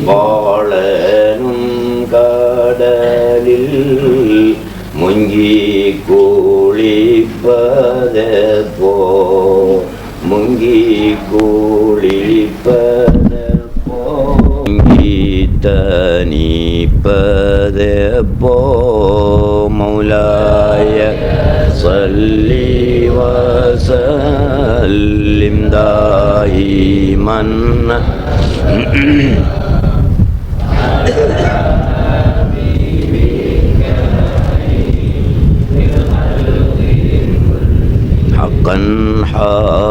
பாழனும் கடலில் முங்கி குளிப்பதப்போ முங்கி குளிப்பதப்போ முங்கி தனிப்பதப்போ மௌலாய ஸல்லி வஸல்லிம் தாயிமன் ஹக்கன் ஹாலரத்திலே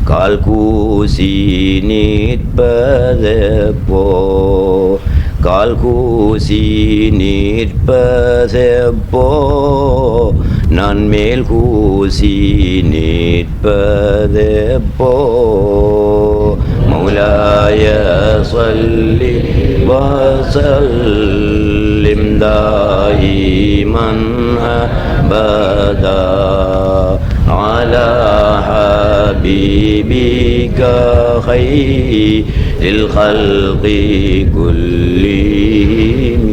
கால் கூசி நிற்பதப்போ கால் கூசி நிற்பதப்போ நான் மேல் கூசி நிற்பதப்போ மௌலாய ஸல்லி வஸல்லிம் தாயிமன் அபதா அலா ஹபீபிக கைரில் ஹல்கி குல்லிஹிம்.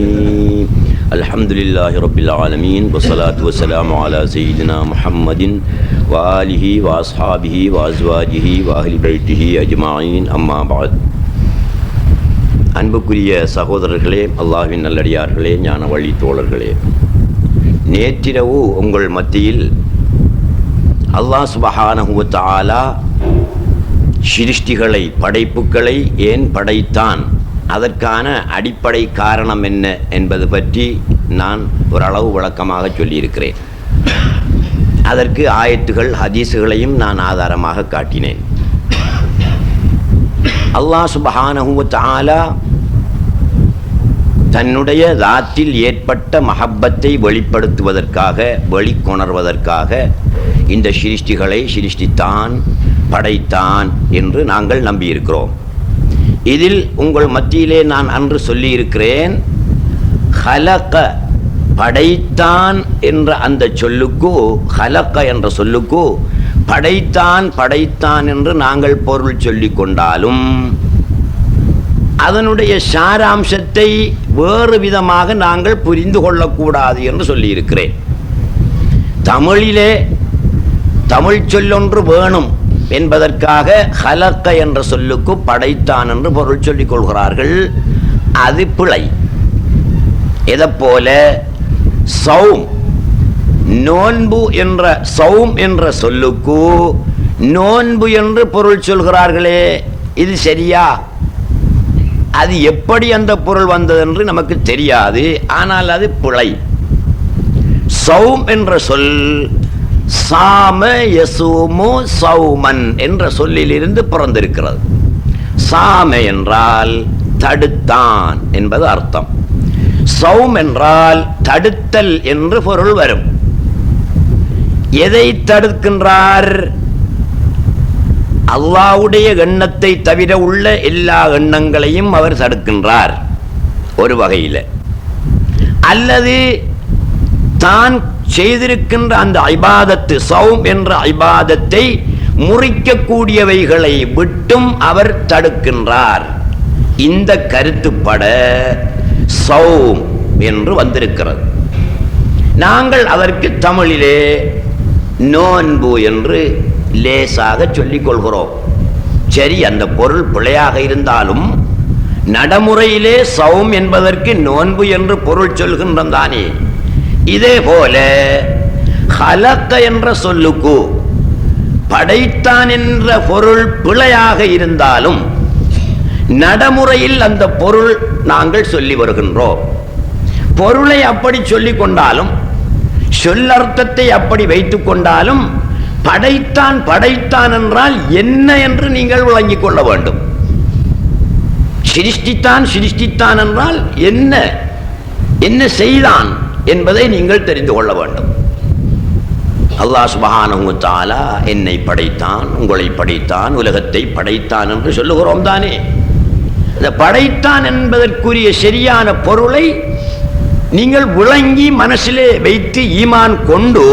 அல்ஹம்துலில்லாஹி ரப்பில் ஆலமீன் வஸ்ஸலாத்து வஸ்ஸலாமு அலா சய்யிதினா முஹம்மதின் வ ஆலிஹி வ அஸ்ஹாபிஹி வ அஸ்வாஜிஹி வ அஹ்லி பைத்திஹி அஜ்மாயின். அம்மா பஅத். அன்புக்குரிய சகோதரர்களே, அல்லாஹ்வின் நல்லடியார்களே, ஞான வழி தோழர்களே, நேற்றிரவு உங்கள் மத்தியில் அல்லாஹ் சுப்ஹானஹு வ தஆலா சிருஷ்டிகளை, படைப்புகளை ஏன் படைத்தான், அதற்கான அடிப்படை காரணம் என்ன என்பது பற்றி நான் ஓரளவு விளக்கமாக சொல்லியிருக்கிறேன். அதற்கு ஆயத்துகள், ஹதீஸுகளையும் நான் ஆதாரமாக காட்டினேன். அல்லாஹ் சுப்ஹானஹு வ தஆலா தன்னுடைய தாத்தில் ஏற்பட்ட மஹப்பத்தை வெளிப்படுத்துவதற்காக, வெளிக்கொணர்வதற்காக இந்த சிருஷ்டிகளை சிருஷ்டித்தான், படைத்தான் என்று நாங்கள் நம்பியிருக்கிறோம். இதில் உங்கள் மத்தியிலே நான் அன்று சொல்லியிருக்கிறேன், ஹலக படைத்தான் என்ற அந்த சொல்லுக்கு, ஹலக என்ற சொல்லுக்கு படைத்தான் படைத்தான் என்று நாங்கள் பொருள் சொல்லிக் கொண்டாலும் அதனுடைய சாராம்சத்தை வேறு விதமாக நாங்கள் புரிந்து கொள்ளக்கூடாது என்று சொல்லியிருக்கிறேன். தமிழிலே தமிழ் சொல்லொன்று வேணும் என்பதற்காக ஹலக்க என்ற சொல்லுக்கு படைத்தான் என்று பொருள் சொல்லிக் கொள்கிறார்கள். அது பிழை. எதைப்போல சௌம், நோன்பு என்ற சௌம் என்ற சொல்லுக்கு நோன்பு என்று பொருள் சொல்கிறார்களே, இது சரியா? அது எப்படி அந்த பொருள் வந்தது என்று நமக்கு தெரியாது. ஆனால் அது பிழை. சௌம் என்ற சொல் சாம யசூமு சௌமன் என்ற சொல்லிலிருந்து பிறந்திருக்கிறது. சாம என்றால் தடுத்தான் என்பது அர்த்தம். சௌம் என்றால் தடுத்தல் என்று பொருள் வரும். எதை தடுக்கின்றார்? அல்லாஹ்வுடைய எண்ணத்தை தவிர உள்ள எல்லா எண்ணங்களையும் அவர் தடுக்கின்றார் ஒரு வகையில். அல்லது தான் செய்திருக்கின்ற அந்த இபாதத்து, சௌம் என்ற இபாதத்தை முறிக்கக்கூடியவைகளை விட்டும் அவர் தடுக்கின்றார். இந்த கருத்துப்பட சௌம் என்று வந்திருக்கிறது. நாங்கள் அதற்கு தமிழிலே நோன்பு என்று லேசாக சொல்லிக் கொள்கிறோம். சரி, அந்த பொருள் பிழையாக இருந்தாலும் நடைமுறையிலே சௌம் என்பதற்கு நோன்பு என்று பொருள் சொல்கின்றோம் தானே. இதே போல ஹலக்க என்ற சொல்லுக்கு படைத்தான் என்ற பொருள் பிழையாக இருந்தாலும் நடைமுறையில் அந்த பொருள் நாங்கள் சொல்லி வருகின்றோம். பொருளை அப்படி சொல்லிக் கொண்டாலும், சொல்லர்த்தத்தை அப்படி வைத்துக் கொண்டாலும், படைத்தான் படைத்தான் என்றால் என்ன என்று நீங்கள் விளங்கிக் கொள்ள வேண்டும். சிருஷ்டித்தான் சிருஷ்டித்தான் என்றால் என்ன, என்ன செய்தான் என்பதை நீங்கள் தெரிந்து கொள்ள வேண்டும். அல்லாஹ் சுப்ஹானஹு வ தஆலா என்னை படைத்தான், உங்களை படைத்தான், உலகத்தை படைத்தான் என்று சொல்லுகிறோம் தானே. இந்த படைத்தான் என்பதற்குரிய சரியான பொருளை நீங்கள் விளங்கி மனசிலே வைத்து ஈமான் கொண்டு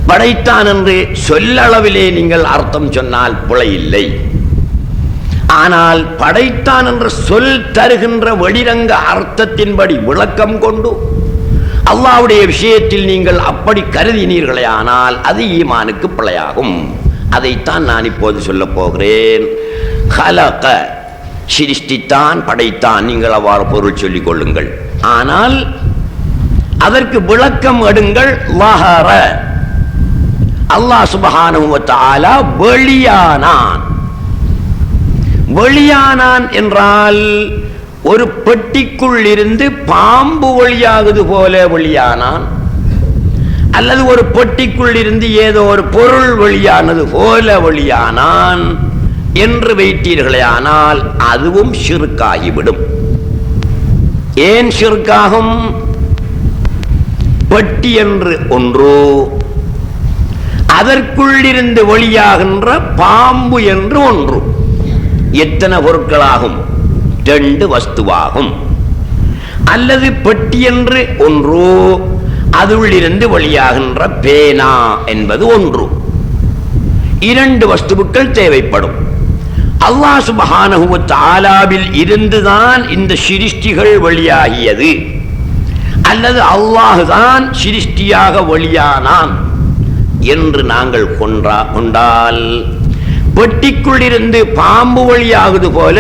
படைத்தான் என்று சொல்லளவிலே நீங்கள் அர்த்தம் சொன்னால் பிழை இல்லை. ஆனால் படைத்தான் என்ற சொல் தருகின்ற வெளிரங்க அர்த்தத்தின்படி விளக்கம் கொண்டு அல்லாஹ்வுடைய விஷயத்தில் நீங்கள் அப்படி கருதினீர்களே ஆனால் அது ஈமானுக்கு பிழையாகும். அதைத்தான் நான் இப்போது சொல்ல போகிறேன். ஹலக சிருஷ்டித்தான், படைத்தான், நீங்கள் அவ்வாறு பொருள் சொல்லிக் கொள்ளுங்கள். ஆனால் அதற்கு விளக்கம் எடுங்கள். லஹர, அல்லாஹ் சுப்ஹானஹு வ தஆலா வெளியானான். வெளியானான் என்றால் ஒரு பெட்டிக்குள் இருந்து பாம்பு வெளியாகுது போல வெளியானான், அல்லது ஒரு பெட்டிக்குள் இருந்து ஏதோ ஒரு பொருள் வெளியானது போல வெளியானான் என்று வைத்தீர்களே ஆனால் அதுவும் ஷிர்காகிவிடும். ஏன் ஷிர்காகும்? பெட்டி என்று ஒன்று, அதற்குள் இருந்து வெளியாகின்ற பாம்பு என்று ஒன்று. எத்தனை பொருட்களாகும்? 2 வஸ்துவாகும். அல்லது பெட்டி என்று ஒன்று, அதிலிருந்து வெளியாகின்ற பேனா என்பது ஒன்று. 2 வஸ்துக்கள் தேவைப்படும். அல்லாஹ் சுப்ஹானஹு வ தஆலாவில் இருந்துதான் இந்த சிருஷ்டிகள் வெளியாகியது, அல்லது அல்லாஹ் தான் சிருஷ்டியாக வெளியானான் என்று நாங்கள் கொண்டால் பெட்டிக்குள் இருந்து பாம்பு வெளியாகுது போல,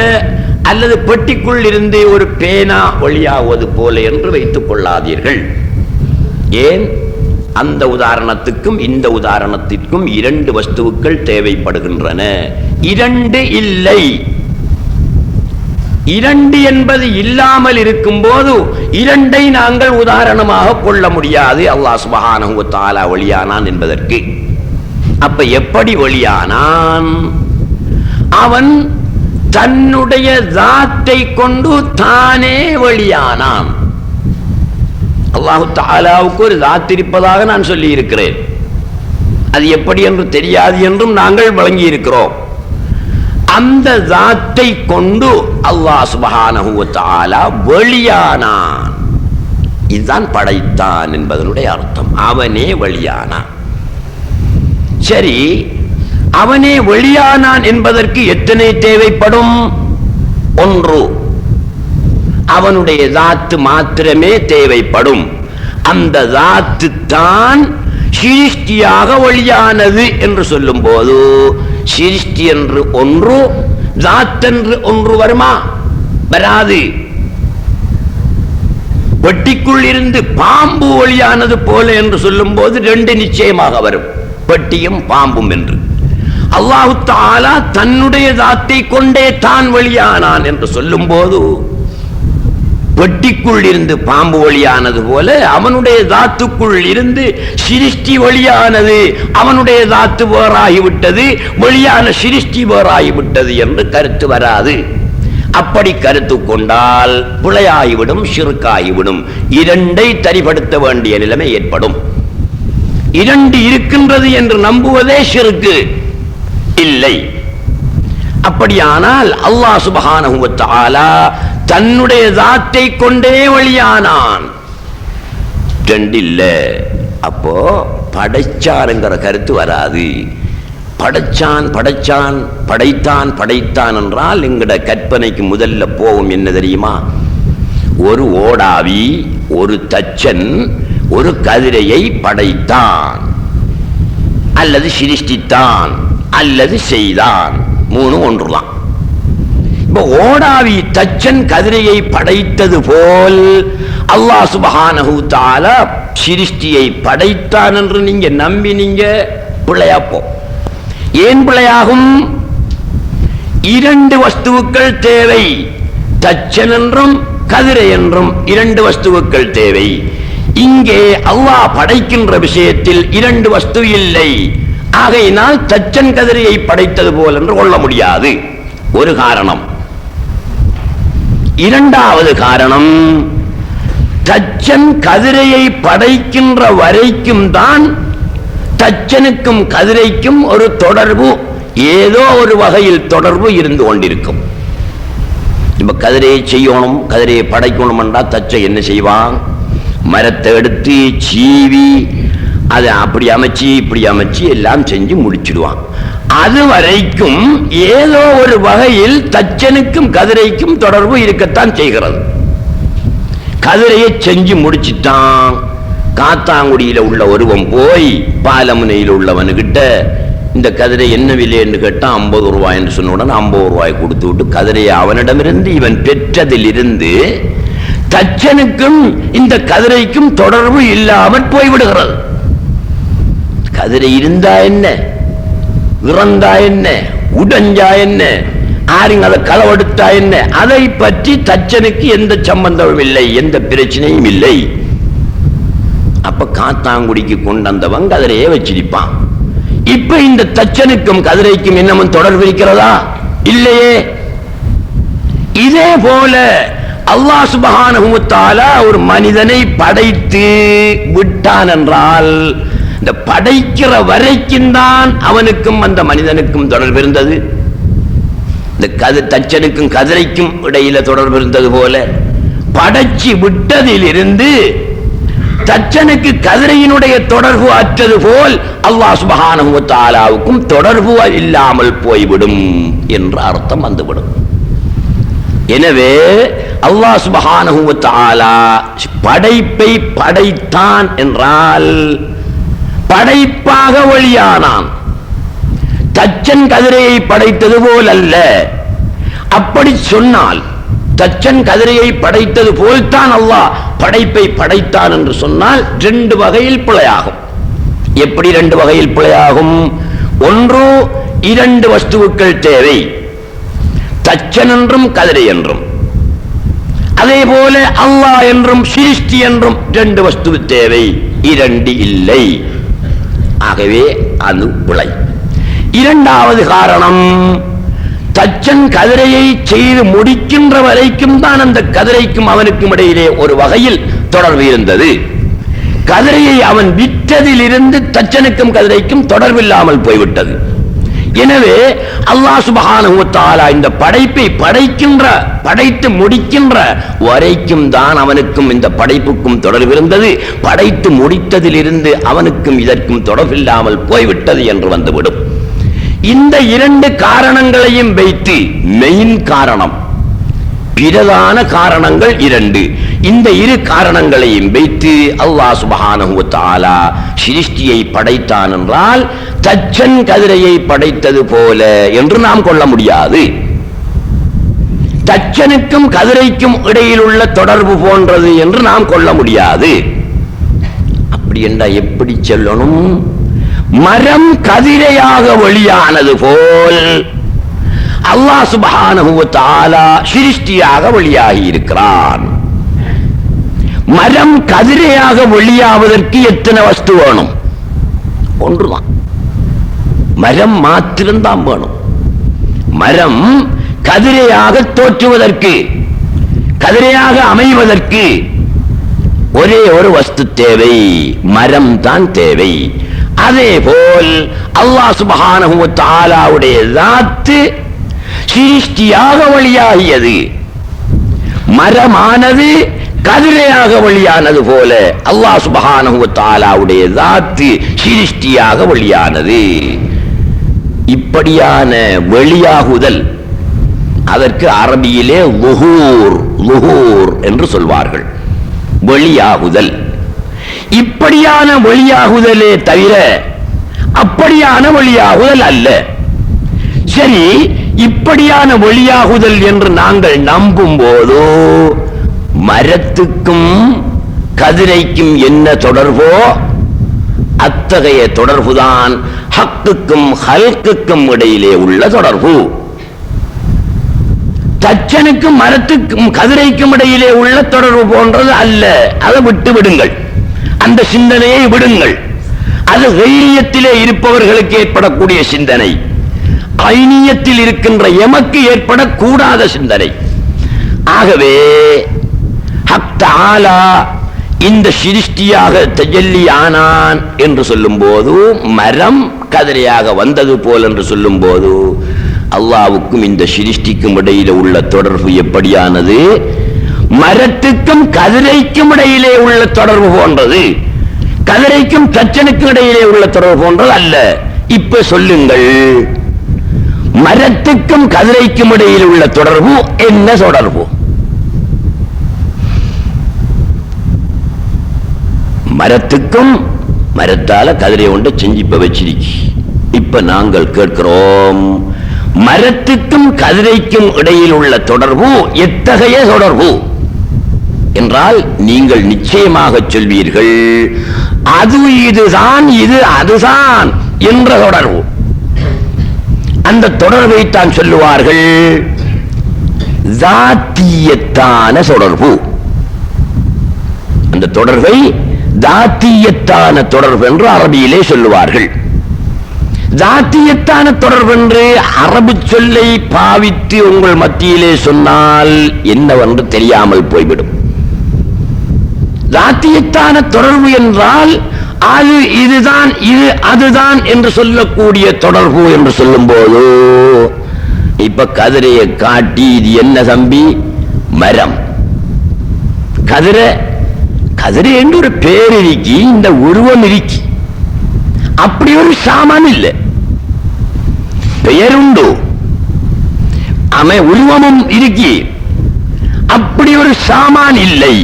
அல்லது பெட்டிக்குள் இருந்து ஒரு பேனா வெளியாகுவது போல என்று வைத்துக் கொள்ளாதீர்கள். ஏன்? அந்த உதாரணத்துக்கும் இந்த உதாரணத்திற்கும் 2 வஸ்துக்கள் தேவைப்படுகின்றன. 2 இல்லை. 2 என்பது இல்லாமல் இருக்கும் போது 2ஐ நாங்கள் உதாரணமாக கொள்ள முடியாது அல்லாஹ் சுப்ஹானஹு வ தஆலா வெளியானான் என்பதற்கு. அப்ப எப்படி வெளியானான்? அவன் தன்னுடைய ذاتை கொண்டு தானே வெளியானான். அல்லாஹ் தஆலாவுக்கு ஒரு ذات இருப்பதாக நான் சொல்லி இருக்கிறேன். அது எப்படி என்று தெரியாது என்றும் நாங்கள் வழங்கி இருக்கிறோம். அந்த ذاتை கொண்டு அல்லாஹ் சுப்ஹானஹு வ தஆலா வெளியானான். இதுதான் படைத்தான் என்பதனுடைய அர்த்தம். அவனே வெளியானான். சரி, அவனே வெளியானான் என்பதற்கு எத்தனை தேவைப்படும்? 1. அவனுடைய ذات மாத்திரமே தேவைப்படும். அந்த ذات தான் சிருஷ்டியாக வெளியானது என்று சொல்லும் போது சிருஷ்டி என்று ஒன்று, ذات என்று ஒன்று வருமா? வராது. பெட்டிக்குள் இருந்து பாம்பு வெளியானது போல என்று சொல்லும் போது 2 நிச்சயமாக வரும், பெட்டியும் பாம்பும் என்று. அல்லாஹ் தஆலா தன்னுடைய ذاتை கொண்டே தான் வெளியானான் என்று சொல்லும் போது பெட்டிக்குள் இருந்து பாம்பு வெளியானது போல அவனுடைய ذاتக்குள் இருந்து சிருஷ்டி வெளியானது, அவனுடைய ذات வேறாகிவிட்டது, வெளியான சிருஷ்டி வேறாகிவிட்டது என்று கருத்து வராது. அப்படி கருத்து கொண்டால் பிழையாகிவிடும், ஷிர்காகிவிடும். 2ஐ தரிப்படுத்த வேண்டிய நிலைமை ஏற்படும். 2 இருக்கின்றது என்று நம்புவதே ஷிர்க்கு இல்லை. அப்படியானால் அல்லாஹ் சுப்ஹானஹு வ தஆலா தன்னுடைய ذاتை கொண்டே வெளியானான். 2 இல்ல. அப்போ படைச்சான்ங்கிற கருத்து வராது. படைச்சான் படைச்சான் படைத்தான் படைத்தான் என்றால் எங்கட கற்பனைக்கு முதல்ல போகும் என்ன தெரியுமா? ஒரு ஓடாவி, ஒரு தச்சன் ஒரு கதிரையை படைத்தான், அல்லது சிருஷ்டித்தான், அல்லது செய்தான். 3 ஒன்றுதான். இப்ப ஓடாவி தச்சன் கதிரையை படைத்தது போல் அல்லாஹ் சுப்ஹானஹு தஆலா சிருஷ்டியை படைத்தான் என்று நீங்க நம்பினீங்க, பிழையாப்போ. ஏன் பிழையாகும்? 2 வஸ்துக்கள் தேவை. தச்சன் என்றும் கதிரை என்றும் 2 வஸ்துக்கள் தேவை. இங்கே அல்லாஹ் படைக்கின்ற விஷயத்தில் 2 வஸ்து இல்லை. ஆகையினால் தச்சன் கதிரையை படைத்தது போல் என்று கொள்ள முடியாது. ஒரு காரணம். 2வது காரணம், தச்சன் கதிரையை படைக்கின்ற வரைக்கும் தான் தச்சனுக்கும் கதிரைக்கும் ஒரு தொடர்பு, ஏதோ ஒரு வகையில் தொடர்பு இருந்து கொண்டிருக்கும். இப்ப கதிரையை செய்யணும், கதிரையை படைக்கணும் என்றால் தச்சன் என்ன செய்வான்? மரத்தை எடுத்து சீவி அதை அப்படி அமைச்சு இப்படி அமைச்சு எல்லாம் செஞ்சு முடிச்சிடுவான். அது வரைக்கும் ஏதோ ஒரு வகையில் தச்சனுக்கும் கதிரைக்கும் தொடர்பு இருக்கத்தான் செய்கிறது. கதிரையை செஞ்சு முடிச்சிட்டான். காத்தாங்குடியில உள்ள ஒருவன் போய் பாலமுனையில் உள்ளவனுக்கிட்ட இந்த கதிரை என்ன விலை என்று கேட்டான். 50 ரூபாய் என்று சொன்ன உடனே 50 ரூபாய் கொடுத்து விட்டு கதிரையை அவனிடமிருந்து இவன் பெற்றதிலிருந்து தச்சனுக்கும் இந்த கதிரைக்கும் தொடர்பு இல்லாமல் போய்விடுகிறது. கதிரை இருந்தா என்ன, இறந்தா என்ன, உடஞ்சா என்ன, ஆருங்க அதை களவெடுத்தா என்ன, அதை பற்றி தச்சனுக்கு எந்த சம்பந்தமும் இல்லை, எந்த பிரச்சனையும் இல்லை. அப்ப காத்தாங்குடிக்கு கொண்டு வந்தவன் கதிரையே வச்சிருப்பான். இப்ப இந்த தச்சனுக்கும் கதிரைக்கும் இன்னமும் தொடர்பு இருக்கிறதா? இல்லையே. இதே போல அல்லாஹ் சுப்ஹானஹு வ தஆலா ஒரு மனிதனை படைத்து விட்டான் என்றால் இந்த படைக்கிற வரைக்கும் தான் அவனுக்கும் அந்த மனிதனுக்கும் தொடர்பு இருந்தது. இந்த தச்சனுக்கும் கதிரைக்கும் இடையில தொடர்பு இருந்தது போல படைச்சி விட்டதிலிருந்து தச்சனுக்கு கதிரையினுடைய தொடர்பு அற்றது போல் அல்லாஹ் சுப்ஹானஹு வ தஆலாவுக்கும் தொடர்பு இல்லாமல் போய்விடும் என்ற அர்த்தம் வந்துவிடும். எனவே அல்லாஹ் சுப்ஹானஹு வ தஆலா படைப்பை படைத்தான் என்றால் படைப்பாக வெளியானான். தச்சன் கதிரையை படைத்தது போல் அல்ல. அப்படி சொன்னால் தச்சன் கதிரையை படைத்தது போல்தான் அல்லாஹ் படைப்பை படைத்தான் என்று சொன்னால் 2 வகையில் பிழையாகும். எப்படி 2 வகையில் பிழையாகும்? ஒன்று, 2 வஸ்துக்கள் தேவை, தச்சன் என்றும் கதிரை என்றும். அதே போல அல்லாஹ் என்றும் சிருஷ்டி என்றும் 2 வஸ்து தேவை, 2 இல்லை. ஆகவே அது பிழை. இரண்டாவது காரணம், தச்சன் கதிரையை செய்து முடிக்கின்ற வரைக்கும் தான் அந்த கதிரைக்கும் அவனுக்கும் இடையிலே ஒரு வகையில் தொடர்பு இருந்தது. கதிரையை அவன் விற்றதிலிருந்து தச்சனுக்கும் கதிரைக்கும் தொடர்பில்லாமல் போய்விட்டது. எனவே அல்லாஹ் சுப்ஹானஹு வ தஆலா இந்த படைப்பை படைத்து முடிக்கின்ற வரைக்கும் தான் அவனுக்கும் இந்த படைப்புக்கும் தொடர்பு இருந்தது. படைத்து முடித்ததிலிருந்து அவனுக்கும் இதற்கும் தொடர்பில்லாமல் போய்விட்டது என்று வந்துவிடும். இந்த 2 காரணங்களையும் வைத்து மெயின் காரணம், பிரதான காரணங்கள் 2. இந்த 2 காரணங்களையும் வைத்து அல்லாஹ் சுப்ஹானஹு வ தஆலா சிருஷ்டியை படைத்தான் என்றால் தச்சன் கதிரையை படைத்தது போல என்று நாம் கொள்ள முடியாது. தச்சனுக்கும் கதிரைக்கும் இடையில் உள்ள தொடர்பு போன்றது என்று நாம் கொள்ள முடியாது. அப்படி என்றால் எப்படி சொல்லணும்? மரம் கதிரையாக வெளியானது போல் அல்லாஹ் சுப்ஹானஹு வ தஆலா சிருஷ்டியாக வெளியாகி இருக்கிறான். மரம் கதிரையாக வெளியாவதற்கு எத்தனை வஸ்து வேணும்? ஒன்றுதான். மரம் மாத்திரம்தான் வேணும். மரம் கதிரையாக தோற்றுவதற்கு, கதிரையாக அமைவதற்கு ஒரே ஒரு வஸ்து தேவை, மரம் தான் தேவை. அதே போல் அல்லாஹ் சுப்ஹானஹு வ தஆலாவுடைய ذات சிருஷ்டியாக வெளியாகியது. மரமானது கதிரையாக வெளியானது போல அல்லாஹ் சுப்ஹானஹு வ தஆலாவுடைய ذات சிருஷ்டியாக வெளியானது. இப்படியான வெளியாகுதல் அதற்கு அரபியிலே லுஹூர் என்று சொல்வார்கள். வெளியாகுதல். இப்படியான வெளியாகுதலே தவிர அப்படியான வெளியாகுதல் அல்ல. சரி, இப்படியான வெளியாகுதல் என்று நாங்கள் நம்பும் போது மரத்துக்கும் கதிரைக்கும் என்ன தொடர்போ அத்தகைய தொடர்புதான் ஹக்குக்கும் ஹல்குக்கும் இடையிலே உள்ள தொடர்பு. தச்சனுக்கும் மரத்துக்கும் கதிரைக்கும் இடையிலே உள்ள தொடர்பு போன்றது அல்ல. அதை விட்டு விடுங்கள், அந்த சிந்தனையை விடுங்கள். அது கைரியத்திலே இருப்பவர்களுக்கு ஏற்படக்கூடிய சிந்தனை, ஐனியத்தில் இருக்கின்ற எமக்கு ஏற்படக்கூடாத சிந்தனை. ஆகவே ஹக் தஆலா இந்த சிருஷ்டியாக தஜல்லி ஆனான் என்று சொல்லும் போது, மரம் கதிரையாக வந்தது போல் என்று சொல்லும் போது, அல்லாஹ்வுக்கும் இந்த சிருஷ்டிக்கும் இடையில உள்ள தொடர்பு எப்படியானது? மரத்துக்கும் கதிரைக்கும் இடையிலே உள்ள தொடர்பு போன்றது, கதிரைக்கும் தச்சனுக்கும் இடையிலே உள்ள தொடர்பு போன்றது அல்ல. இப்ப சொல்லுங்கள், மரத்துக்கும் கதிரைக்கும் இடையில் உள்ள தொடர்பு என்ன தொடர்பு? மரத்துக்கும் மரத்தால கதிரை ஒன்று செஞ்சிப்ப வச்சிருக்கி. இப்ப நாங்கள் கேட்கிறோம், மரத்துக்கும் கதிரைக்கும் இடையில் உள்ள தொடர்பு எத்தகைய தொடர்பு என்றால் நீங்கள் நிச்சயமாக சொல்வீர்கள், அது இதுதான், இது அதுதான் என்ற தொடர்பு. அந்த தொடர்பை தான் சொல்லுவார்கள் தாத்தியத்தான தொடர்பு. அந்த தொடர்பை தாத்தியத்தான தொடர்பு என்று அரபியிலே சொல்லுவார்கள். தாத்தியத்தான தொடர்பு என்று அரபு சொல்லை பாவித்து உங்கள் மத்தியிலே சொன்னால் என்னவென்று தெரியாமல் போய்விடும். தாத்தியத்தான தொடர்பு என்றால் அது இதுதான், இது அதுதான் என்று சொல்லக்கூடிய தொடர்பு என்று சொல்லும் போது, இப்ப கதிரையை காட்டி இது என்ன தம்பி? மரம். கதிரை கதிரை என்று ஒரு பேர் இருக்கி, இந்த உருவம் இருக்கி, அப்படி ஒரு சாமான் இல்லை. பெயருண்டு, உருவமும் இருக்கி, அப்படி ஒரு சாமான் இல்லை.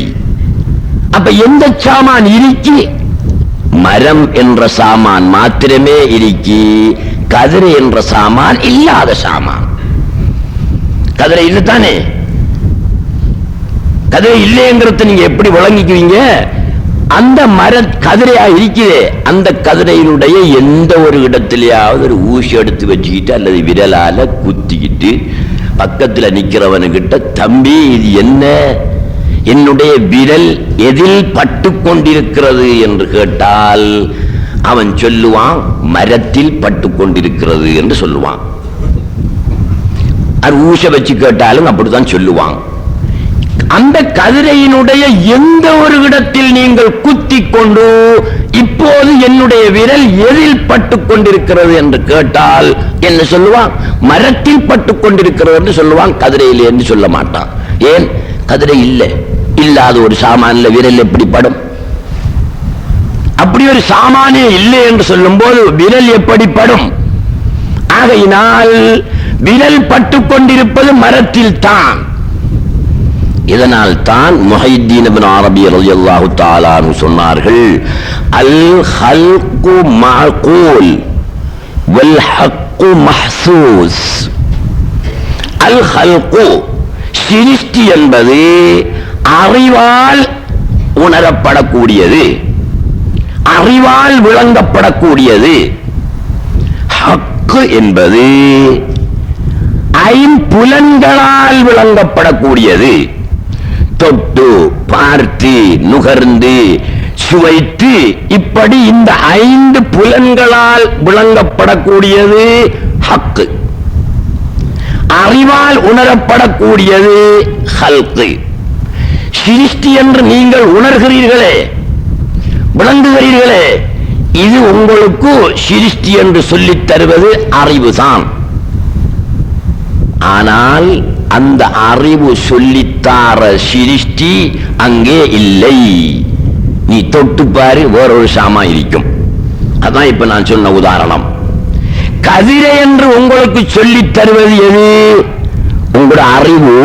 அப்ப எந்த சாமான் இருக்கி? மரம் என்ற சாமான் மாத்திரமே இருக்கி, கதிரை என்ற சாமான் இல்லாத சாமான். கதிரை இல்லத்தானே? கதிரை இல்லைங்கிறத நீங்க எப்படி விளங்கிக்குவீங்க? அந்த மர கதிரையா இருக்கிறே, அந்த கதிரையினுடைய எந்த ஒரு இடத்திலேயாவது ஒரு ஊசி எடுத்து வச்சுக்கிட்டு அல்லது விரலால குத்திக்கிட்டு பக்கத்துல நிக்கிறவனுகிட்ட, தம்பி இது என்ன, என்னுடைய விரல் எதில் பட்டு கொண்டிருக்கிறது என்று கேட்டால் அவன் சொல்லுவான், மரத்தில் பட்டு கொண்டிருக்கிறது என்று சொல்லுவான். அது ஊச வச்சு கேட்டாலும் அப்படித்தான் சொல்லுவான். அந்த கதிரையினுடைய எந்த ஒரு இடத்தில் நீங்கள் குத்தி கொண்டு இப்போது என்னுடைய விரல் எதில் பட்டு கொண்டிருக்கிறது என்று கேட்டால் என்ன சொல்லுவான்? மரத்தில் பட்டு கொண்டிருக்கிறது என்று சொல்லுவான், கதிரையில் என்று சொல்ல மாட்டான். ஏன்? கதிரை இல்லை, இல்லாத ஒரு சாமான்ல விரல் எப்படி படும்? அப்படி ஒரு சாமானே இல்லை என்று சொல்லும் போது விரல் எப்படி படும்? ஆகையினால் விரல் பட்டு கொண்டிருப்பது மரத்தில் தான். இதனால் தான் முஹைத்தீன் இப்னு அரபி ரலியல்லாஹு தஆலா அன்ஹு சொன்னார்கள், அல் ஹல்கு மஅகூல் வல் ஹக்கு மஹ்சூஸ். அல் ஹல்கு சிருஷ்டி என்பது அறிவால் உணரப்படக்கூடியது, அறிவால் விளங்கப்படக்கூடியது. ஹக்கு என்பது ஐம்புலன்களால் விளங்கப்படக்கூடியது. தொட்டு பார்த்து நுகர்ந்து சுவைத்து இப்படி இந்த 5 புலன்களால் விளங்கப்படக்கூடியது ஹக்கு. அறிவால் உணரப்படக்கூடியது ஹல்கு. சிருஷ்டி என்று நீங்கள் உணர்கிறீர்களே, விளங்குகிறீர்களே, இது உங்களுக்கு சிருஷ்டி என்று சொல்லித் தருவது அறிவுதான். ஆனால் அந்த அறிவு சொல்லித்தார சிருஷ்டி அங்கே இல்லை. நீ தொட்டு பாரு, வேறொரு சாமா இருக்கும். அதான் இப்ப நான் சொன்ன உதாரணம். கதிரை என்று உங்களுக்கு சொல்லித் தருவது எது? உங்களுடைய அறிவு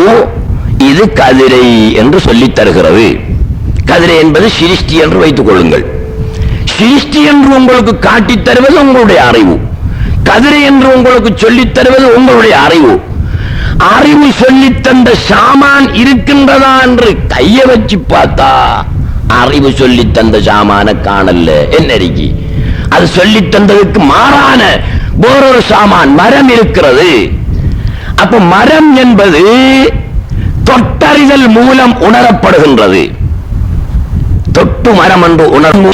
இது கதிரை என்று சொல்லித் தருகிறது. கதிரை என்பது சிருஷ்டி என்று வைத்துக் கொள்ளுங்கள். சிருஷ்டி என்று உங்களுக்கு காட்டித் தருவது உங்களுடைய அறிவு, கதிரை என்று உங்களுக்கு சொல்லித் தருவது உங்களுடைய அறிவு. அறிவு சொல்லி தந்த சாமான் இருக்கின்றதா என்று கைய வச்சு பார்த்தா அறிவு சொல்லி தந்த சாமான காணல. என்ன இருக்கி? அது சொல்லி தந்ததுக்கு மாறான வேறொரு சாமான் மரம் இருக்கிறது. அப்ப மரம் என்பது தொட்டறிதல் மூலம் உணரப்படுகின்றது. தொட்டு மரம் என்று உணர்வு.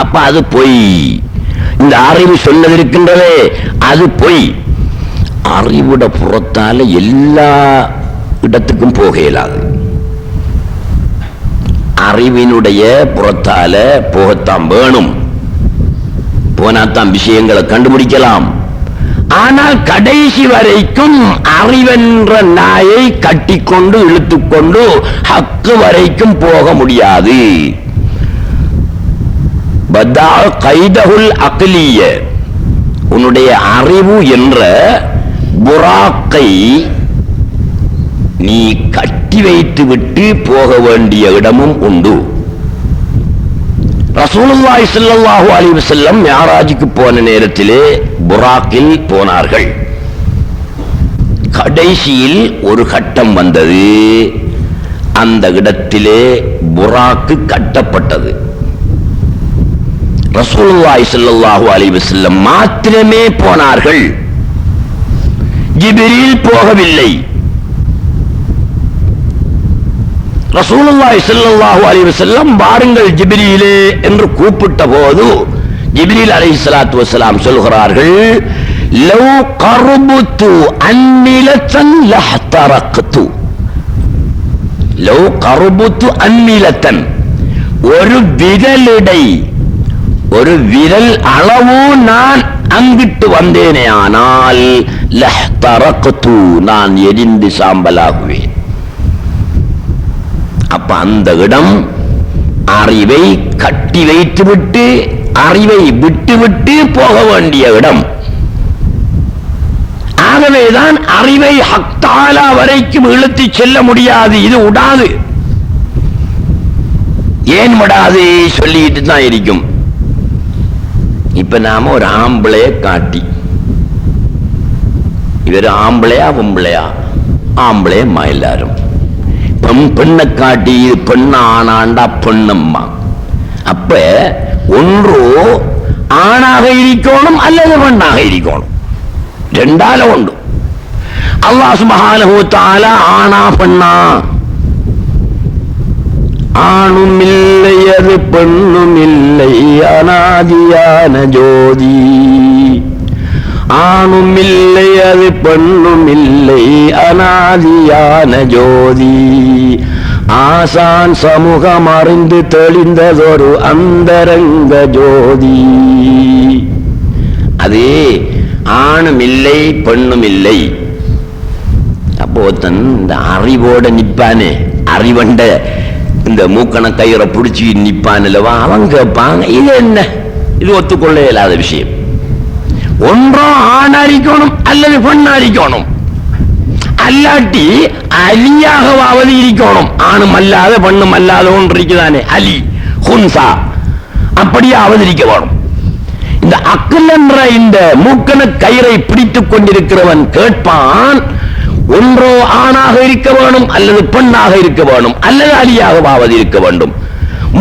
அப்ப அது பொய். இந்த அறிவு சொன்னது இருக்கின்றதே அது பொய். அறிவுட புறத்தால எல்லா இடத்துக்கும் போக இயலாது. அறிவினுடைய புறத்தால போகத்தான் வேணும். போனாத்தான் விஷயங்களை கண்டுபிடிக்கலாம். ஆனால் கடைசி வரைக்கும் அறிவென்ற நாயை கட்டிக்கொண்டு இழுத்துக்கொண்டு ஹக்கு வரைக்கும் போக முடியாது. கைதகுல் அக்லிய, உன்னுடைய அறிவு என்ற புராக்கை நீ கட்டி வைத்து விட்டு போக வேண்டிய இடமும் உண்டு. ரசூலுல்லாஹி ஸல்லல்லாஹு அலைஹி வஸல்லம் மிஅராஜுக்கு போன நேரத்திலே புராக்கில் போனார்கள். கடைசியில் ஒரு கட்டம் வந்தது, அந்த இடத்திலே புராக்கு கட்டப்பட்டது. ரசூலுல்லாஹி ஸல்லல்லாஹு அலைஹி வஸல்லம் மாத்திரமே போனார்கள், ஜிப்ரீல் போகவில்லை. ரசூலுல்லாஹி ஸல்லல்லாஹு அலைஹி வஸல்லம் வாருங்கள் ஜிப்ரீலே என்று கூப்பிட்ட போது ஜிப்ரீல் அலைஹிஸ்ஸலாத்து வஸலாம் சொல்கிறார்கள், லவ் கர்புது அன்மிலத்தன் லஹ்தரக்து. லவ் கர்புது அன்மிலத்தன், ஒரு விரலிடை, ஒரு விரல் அளவு நான் அங்கிட்டு வந்தேனே ஆனால் லஹ்தரக்து, நான் எரிந்து சாம்பலாகுவேன். அப்ப அந்த இடம் அறிவை கட்டி வைத்துவிட்டு அறிவை விட்டுவிட்டு போக வேண்டிய இடம். ஆகவேதான் அறிவை ஹக் தஆலா வரைக்கும் இழுத்து செல்ல முடியாது. இது விடாது. ஏன் விடாது சொல்லிட்டு தான் இருக்கும். இப்ப நாம ஒரு ஆம்பளைய காட்டி, இவர் ஆம்பளையா பொம்பளையா, ஆம்பளையம்மா எல்லாரும், பெண்ணை காட்டி இது பெண்ண ஆனாண்டா பெண்ணம்மா. அப்ப ஒன்று ஆணாக இருக்கணும் அல்லது பெண்ணாக இருக்கணும், ரெண்டால உண்டு. அல்லாஹ் சுப்ஹானஹு வ தஆலா ஆணா பெண்ணா, ஆணும் இல்லை அது பெண்ணும் இல்லை அனாதியான ஜோதி. ஆணும் இல்லை அது பெண்ணும் இல்லை அனாதியான ஜோதி. ஆசான் சமூகம் அறிந்து தெளிந்ததொரு அந்தரங்க ஜோதி. அது ஆணும் இல்லை பெண்ணும் இல்லை. அப்போ தன் இந்த அறிவோட நிப்பானே, அறிவண்ட இந்த மூக்கண கயிறை பிடிச்சி நிப்பான் அல்லவா, அவன் கேட்பாங்க இது என்ன, இது ஒத்துக்கொள்ள இயலாத விஷயம். ஒன்றோ ஆணாரிக்கணும் அல்லது பெண்ணாரிக்கணும், அல்லாட்டி அலியாகவாவது இருக்கணும். ஆணும் அல்லாத பெண்ணும் அல்லாத ஒன்று இருக்குதானே, அலி ஹுன்சா, அப்படியாவது இருக்க வேணும். இந்த அக்கல் என்ற இந்த மூக்கண கயிறை பிடித்துக் கொண்டிருக்கிறவன் கேட்பான், ஒன்றோ ஆணாக இருக்க வேணும் அல்லது பெண்ணாக இருக்க வேணும் அல்லது அலியாகவாவது இருக்க வேண்டும்.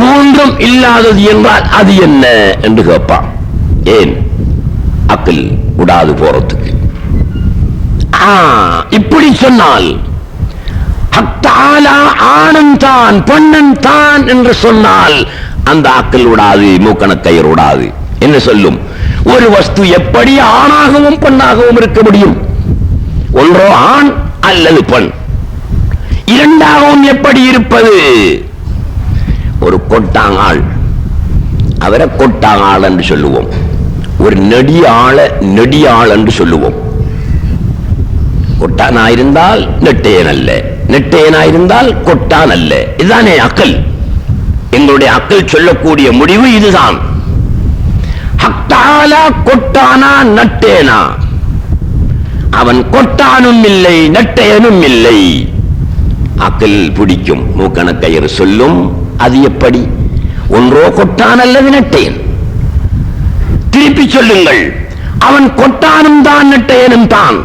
மூன்றும் இல்லாதது என்றால் அது என்ன என்று கேட்பான். ஏன் அக்கல் விடாது போறதுக்கு. இப்படி சொன்னால் ஹக் தஆலா ஆணும் தான் பெண்ணும் தான் என்று சொன்னால் அந்த அக்கல் விடாது, மூக்கண கயிறு விடாது. என்ன சொல்லும்? ஒரு வஸ்து எப்படி ஆணாகவும் பெண்ணாகவும் இருக்க முடியும்? ஒன்றோ ஆண் அல்லது பெண், இரண்டாகவும் எப்படி இருப்பது? ஒரு கொட்டாங்காள், அவரை கொட்டாங்காள் என்று சொல்லுவோம். ஒரு நெடியாள் என்று சொல்லுவோம். கொட்டானாயிருந்தால் நெட்டையன் அல்ல, நெட்டையனாயிருந்தால் கொட்டான் அல்ல. இதுதானே அக்கல். எங்களுடைய அக்கல் சொல்லக்கூடிய முடிவு இதுதான். ஹக் தஆலா கொட்டானா நட்டேனா? அவன் கொட்டானும் இல்லை நெட்டையனும் இல்லை. அக்கல் பிடிக்கும், மூக்கண கயிறு சொல்லும். அது எப்படி? ஒன்றோ கொட்டான் அல்லது நெட்டையன். திருப்பி சொல்லுங்கள், அவன் கொட்டானும் தான் நெட்டையனும் தான்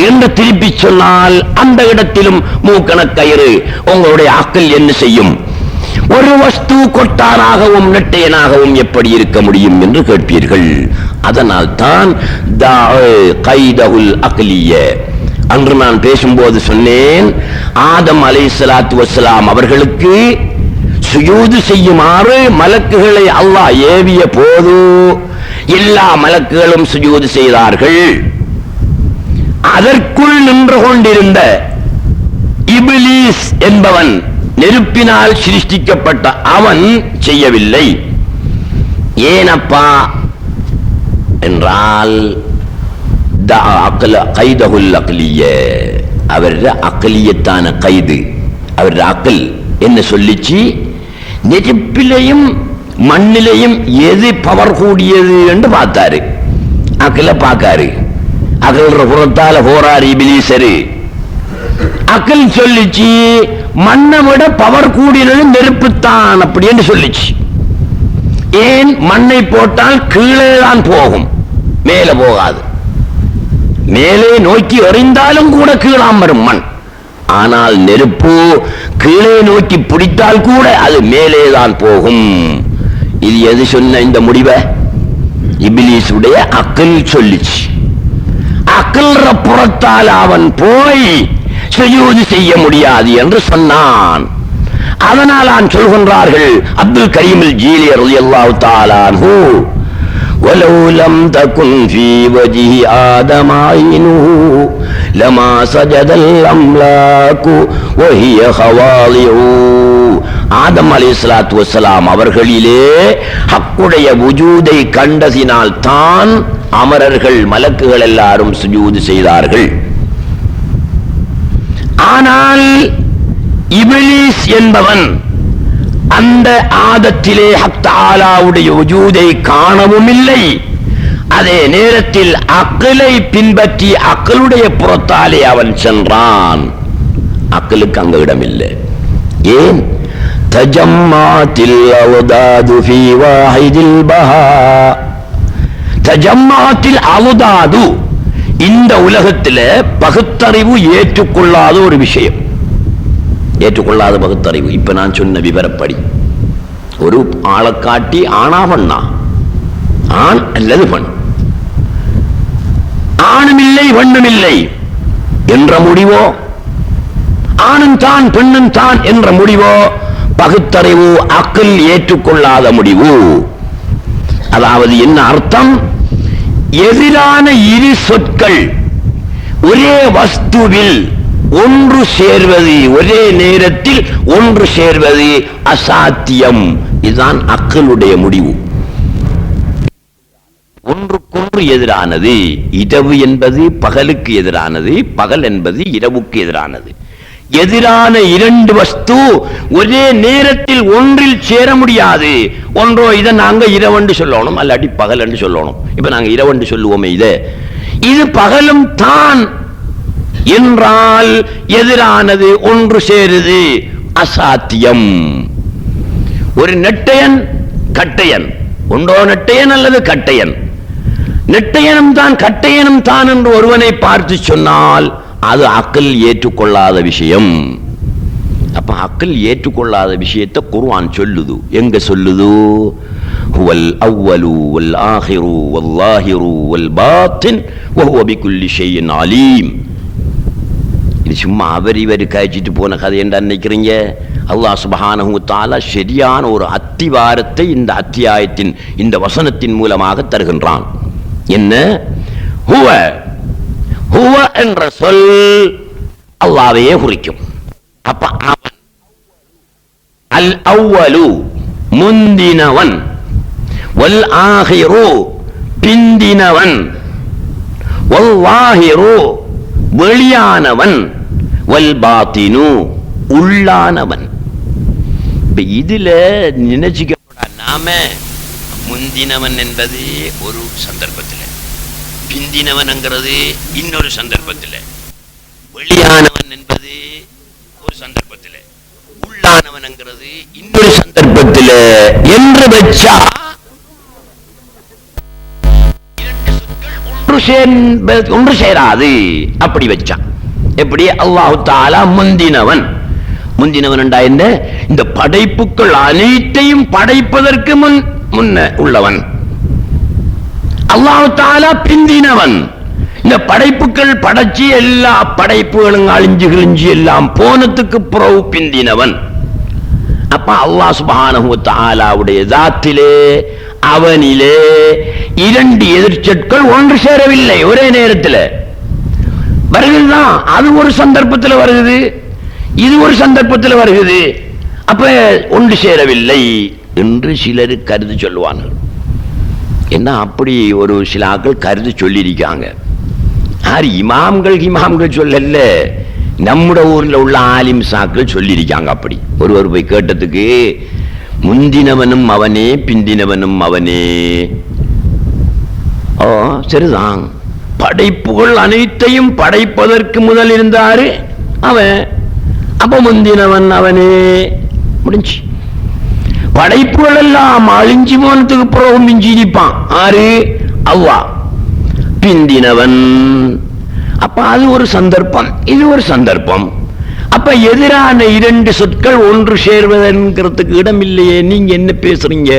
என்று திருப்பி சொன்னால் அந்த இடத்திலும் மூக்கண கயிறு உங்களுடைய அக்கல் என்ன செய்யும்? ஒரு வஸ்து கொட்டானாகவும் நெட்டையனாகவும் எப்படி இருக்க முடியும் என்று கேட்பீர்கள். அதனால் தான் கைதகுல் அக்லிய அன்று நான் பேசும்போது சொன்னேன், ஆதம் அலைஹிஸ்ஸலாத்து வஸ்ஸலாம் அவர்களுக்கு சுஜூது செய்யுமாறு மலக்குகளை அல்லாஹ் ஏவிய போது எல்லா மலக்குகளும் சுஜூது செய்தார்கள். அதற்குள் நின்று கொண்டிருந்த இப்லீஸ் என்பவன், நெருப்பினால் சிருஷ்டிக்கப்பட்ட அவன் செய்யவில்லை. ஏனப்பா என்றால் கைதஹுல் அக்லிய, அவருடைய அக்லியத்தான கைது, அவருடைய அக்கல் என்ன சொல்லிச்சு, நெருப்பிலையும் மண்ணிலையும் எது பவர் கூடியது என்று பார்த்தாரு. அக்கல பார்க்காரு, அகல்ற புறத்தால போறாரு இபிலீசரு. அக்கல் சொல்லிச்சு மண்ணை விட பவர் கூடியது நெருப்புத்தான் அப்படின்னு சொல்லிச்சு. ஏன்? மண்ணை போட்டால் கீழே தான் போகும், மேலே போகாது. மேலே நோக்கி எறிந்தாலும் கூட கீழாம் வரும் மண். ஆனால் நெருப்பு கீழே நோக்கி பிடித்தால் கூட அது மேலே தான் போகும். இது எது சொன்ன இந்த முடிவை? இபிலீசுடைய அக்கல் சொல்லிச்சு. அக்கல்ற புறத்தால் அவன் போய் சுஜூது செய்ய முடியாது என்று சொன்னான். அதனால் நான் சொல்கின்றார்கள் அப்துல் கரீம் ஜீலி ரலியல்லாஹு தஆலா அன்ஹு, وَلَوْ لَمْ تَكُنْ فِي وَجْهِ آدَمَ عَيْنُهُ لَمَا سَجَدَ الْأَمْلَاكُ وَهِيَ خَوَاضِعُ. ஆதம் அலைஹிஸ்ஸலாத்து வஸ்ஸலாம் அவர்களிலே ஹக்குடைய வஜூதை கண்டதினால் தான் அமரர்கள் மலக்குகள் எல்லாரும் சுஜூது செய்தார்கள். ஆனால் இப்லீஸ் என்பவன் அந்த ஆதத்திலே ஹக் தஆலாவுடைய வஜூதை காணவும் இல்லை. அதே நேரத்தில் அக்லை பின்பற்றி அக்லுடைய புறத்தாலே அவன் சென்றான். அக்லுக்கு அங்க இடம் இல்லை. ஏன்? தஜம்மாத்தில் அவுதாது ஃபீ வாஹிதில் பஹா. தஜம்மாத்தில் அவுதாது, இந்த உலகத்தில் பகுத்தறிவு ஏற்றுக்கொள்ளாத ஒரு விஷயம், ஏற்றுக்கொள்ளாத பகுத்தறிவு. இப்ப நான் சொன்ன விவரப்படி ஒரு ஆளை காட்டி ஆனா பண்ணா, ஆண் அல்லது பெண், ஆணும் இல்லை பெண்ணும் இல்லை என்ற முடிவோ, ஆணும் தான் பெண்ணும் தான் என்ற முடிவோ பகுத்தறிவு அக்கல் ஏற்றுக்கொள்ளாத முடிவு. அதாவது என்ன அர்த்தம்? எதிரான இரு சொற்கள் ஒரே வஸ்துவில் ஒன்று சேர்வது, ஒரே நேரத்தில் ஒன்று சேர்வது அசாத்தியம். இதுதான் அக்களுடைய முடிவு. ஒன்றுக்கொன்று எதிரானது. இரவு என்பது பகலுக்கு எதிரானது, பகல் என்பது இரவுக்கு எதிரானது. எதிரான இரண்டு வஸ்து ஒரே நேரத்தில் ஒன்றில் சேர முடியாது. ஒன்றோ இதை நாங்க இரவென்று சொல்லணும், அல்லாட்டி பகல் என்று சொல்லணும். இப்ப நாங்க இரவென்று சொல்லுவோமே, இது பகலும் தான் என்றால் எதிரானது ஒன்று சேருது, அசாத்தியம். ஒரு நெட்டையன் கட்டையன், ஒன்றோ நெட்டையன் அல்லது கட்டையன், நெட்டையனும் தான் கட்டையனும் தான் என்று ஒருவனை பார்த்து சொன்னால் அது அக்கல் ஏற்றுக்கொள்ளாத விஷயம். அப்ப அக்கல் ஏற்றுக்கொள்ளாத விஷயத்தை குர்ஆன் சொல்லுது. எங்க சொல்லுது? ஹுவல் அவ்வலு வல் ஆஹிரு வல் லாஹிரு வல் பாத்தின் வஹுவ பிகுல்லி ஷைஇன் அலீம். இது சும்மா அவர் இவர் காய்ச்சிட்டு போன கதை என்று நினைக்கிறீங்க? அல்லாஹ் சுப்ஹானஹு வ தஆலா சரியான ஒரு அத்திவாரத்தை இந்த அத்தியாயத்தின் இந்த வசனத்தின் மூலமாக தருகின்றான். என்ன? ஹுவ, ஹுவ என்ற சொல் அல்லாஹ்வையே குறிக்கும். அப்ப அவன் அல் அவ்வலு முந்தினவன், வல் ஆஹிரு பிந்தினவன், வல் லாஹிரு வெளியானவன், வல் பாத்தினு உள்ளானவன். இதுல நினைச்சுக்க நாம முந்தினவன் என்பது ஒரு சந்தர்ப்பத்தில், பிந்தினவன்ங்கிறது இன்னொரு சந்தர்ப்பத்தில், வெளியானவன் என்பது ஒரு சந்தர்ப்பத்தில், உள்ளானவன்ங்கிறது இன்னொரு சந்தர்ப்பத்தில் என்று வச்சா இரண்டு சொற்கள் ஒன்று சேராது. அப்படி வச்சா எப்படி? அல்லாஹ் தஆலா முந்தினவன், முந்தினவன் என்றா என்ன? இந்த படைப்புகள் அனைத்தையும் படைப்பதற்கு முன்ன உள்ளவன். அல்லாஹ் தஆலா பிந்தினவன், இந்த படைப்புகள் படைச்சி எல்லா படைப்புகளும் அழிஞ்சு கிழிஞ்சு எல்லாம் போனதுக்கு பிறகு பிந்தினவன். அப்ப அல்லாஹ் சுப்ஹானஹு வ தஆலாவுடைய ذاتிலே அவனிலே இரண்டு எதிர்ச்சொற்கள் ஒன்று சேரவில்லை. ஒரே நேரத்தில் வருகிறதுதான். அது ஒரு சந்தர்ப்பத்தில் வருகிறது, இது ஒரு சந்தர்ப்பத்தில் வருகிறது. அப்ப ஒன்று சேரவில்லை என்று சிலர் கருதி சொல்லுவார்கள். என்ன அப்படி ஒரு சில ஆட்கள் கருதி சொல்லியிருக்காங்க. இமாம்கள் சொல்லல, நம்முடைய ஊர்ல உள்ள ஆலிம் சாக்கள் சொல்லியிருக்காங்க. அப்படி ஒருவர் போய் கேட்டதுக்கு, முந்தினவனும் அவனே பிந்தினவனும் அவனே. ஓ சரிதான், படைப்புகள் அனைத்தையும் படைப்பதற்கு முதல் இருந்தாரு அவன், அப்ப முந்தினவன் அவனே, முடிஞ்சு. படைப்புகள் எல்லாம் அழிஞ்சு போனதுக்கு பிறகு மிஞ்சி நிற்பான் ஆறு? அல்லாஹ். பிந்தினவன், அப்ப அது ஒரு சந்தர்ப்பம், இது ஒரு சந்தர்ப்பம். அப்ப எதிரான இரண்டு சொற்கள் ஒன்று சேர்வதற்கிறதுக்கு இடம் இல்லையே, நீங்க என்ன பேசுறீங்க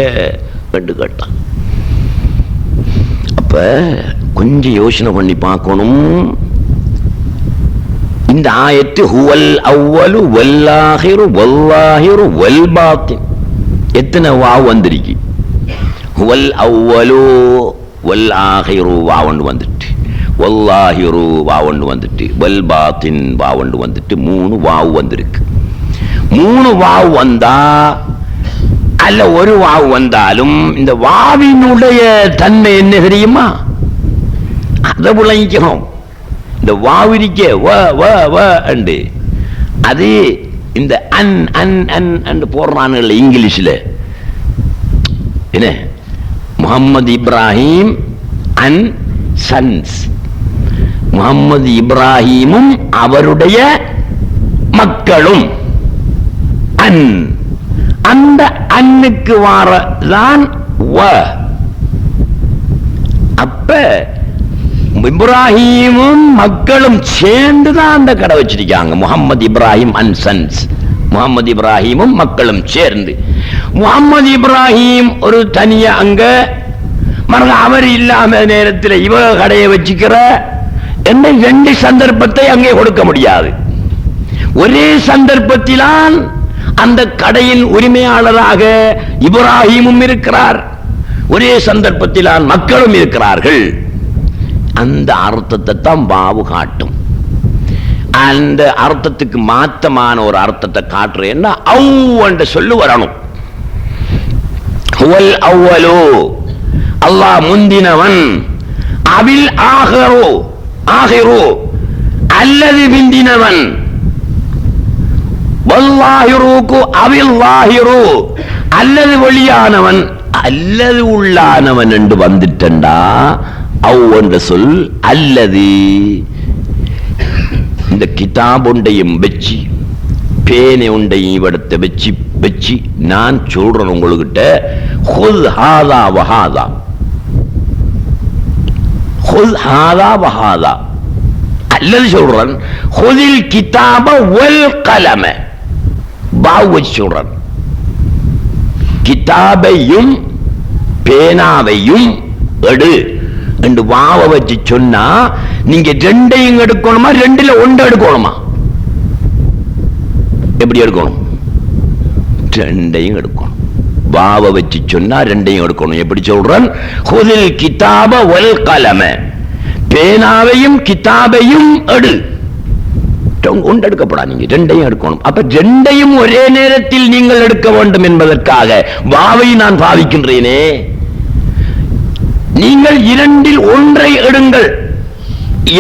என்று கேட்டான். அப்ப கொஞ்சம் யோசனை பண்ணி பார்க்கணும். இந்த ஆயத்து ஹுவல் அவ்வலு வல்லாஹிரு வல்லாஹிரு வல் பாத்தின், எத்தனை வாவ் வந்திருக்கு? ஹுவல் அவ்வலு வல்லாஹிரு வாவண்டு வந்துட்டு, வல்லாஹிரு வாவண்டு வந்துட்டு, வல் பாத்தின் வாவண்டு வந்துட்டு, 3 வாவ் வந்திருக்கு. 3 வாவ் வந்தா அல்ல ஒரு வாவ் வந்தாலும் இந்த வாவினுடைய தன்மை என்ன தெரியுமா? அதை விளங்கிக்கணும். இந்த வாவிரிக்க அது இந்த அன் அன் அன் அன் போடுறானுல்ல இங்கிலீஷ்ல, என்ன முகமது இப்ராஹிம் அண்ட் சன்ஸ், முகமது இப்ராஹிமும் அவருடைய மக்களும் அன், அந்த அன்னுக்கு வாரதான் வ. அப்ப இப்ராஹிமும் மக்களும் சேர்ந்துதான் அந்த கடை வச்சிருக்காங்க. முகமது இப்ராஹிம் அண்ட் சன்ஸ், முகமது இப்ராஹிமும் மக்களும் சேர்ந்து. முகமது இப்ராஹிம் ஒரு தனிய அங்க, அவர் இல்லாம நேரத்தில் இவ கடையை வச்சுக்கிற என்ற 2 சந்தர்ப்பத்தை அங்கே கொடுக்க முடியாது. ஒரே சந்தர்ப்பத்திலான் அந்த கடையின் உரிமையாளராக இப்ராஹிமும் இருக்கிறார், ஒரே சந்தர்ப்பத்திலான் மக்களும் இருக்கிறார்கள். அந்த அர்த்தத்தை தான் வாவு காட்டும். அந்த அர்த்தத்துக்கு மாற்றமான ஒரு அர்த்தத்தை காட்டுறேன்னா அவ் என்ற சொல்லு வரணும். ஹுவல் அவ்வலு, அல்லாஹ் முந்தினவன், அவில் ஆகிரு, ஆகிரு அல்லது பிந்தினவன், வல்லாஹிருக்கு அவில் லாஹிரு அல்லது வெளியானவன் அல்லது உள்ளானவன் என்று வந்துட்டா அவ் என்ற சொல் அல்லது. இந்த கிதாப் ஒன்றையும் வச்சு பேனை ஒன்றையும் இவடத்தை வச்சு வச்சு நான் சொல்றேன் உங்ககிட்ட, ஹுல் ஹாதா வஹாதா, ஹுல் ஹாதா வஹாதா, அல்லது சொல்றேன் ஹுதில் கிதாப வல் கலம, பாவ் வச்சு சொல்றேன். கிதாபையும் பேனாவையும் எடு என்று வாவ வச்சு சொன்னா நீங்க 2ஐயும் எடுக்கணுமா, 2ல 1 எடுக்கணுமா? எப்படி எடுக்கணும்? 2ஐயும் எடுக்கணும். வாவ வச்சு சொன்னா 2ஐயும் எடுக்கணும். எப்படி சொல்றேன்? ஹுதில் கிதாப வல் கலம, பேனாவையும் கிதாபையும் எடு. 1 எடுக்கப்படா, நீங்க 2ஐயும் எடுக்கணும். அப்ப 2ஐயும் ஒரே நேரத்தில் நீங்கள் எடுக்க வேண்டும் என்பதற்காக வாவை நான் பாவிக்கின்றேனே. நீங்கள் 2ல் 1ஐ எடுங்கள்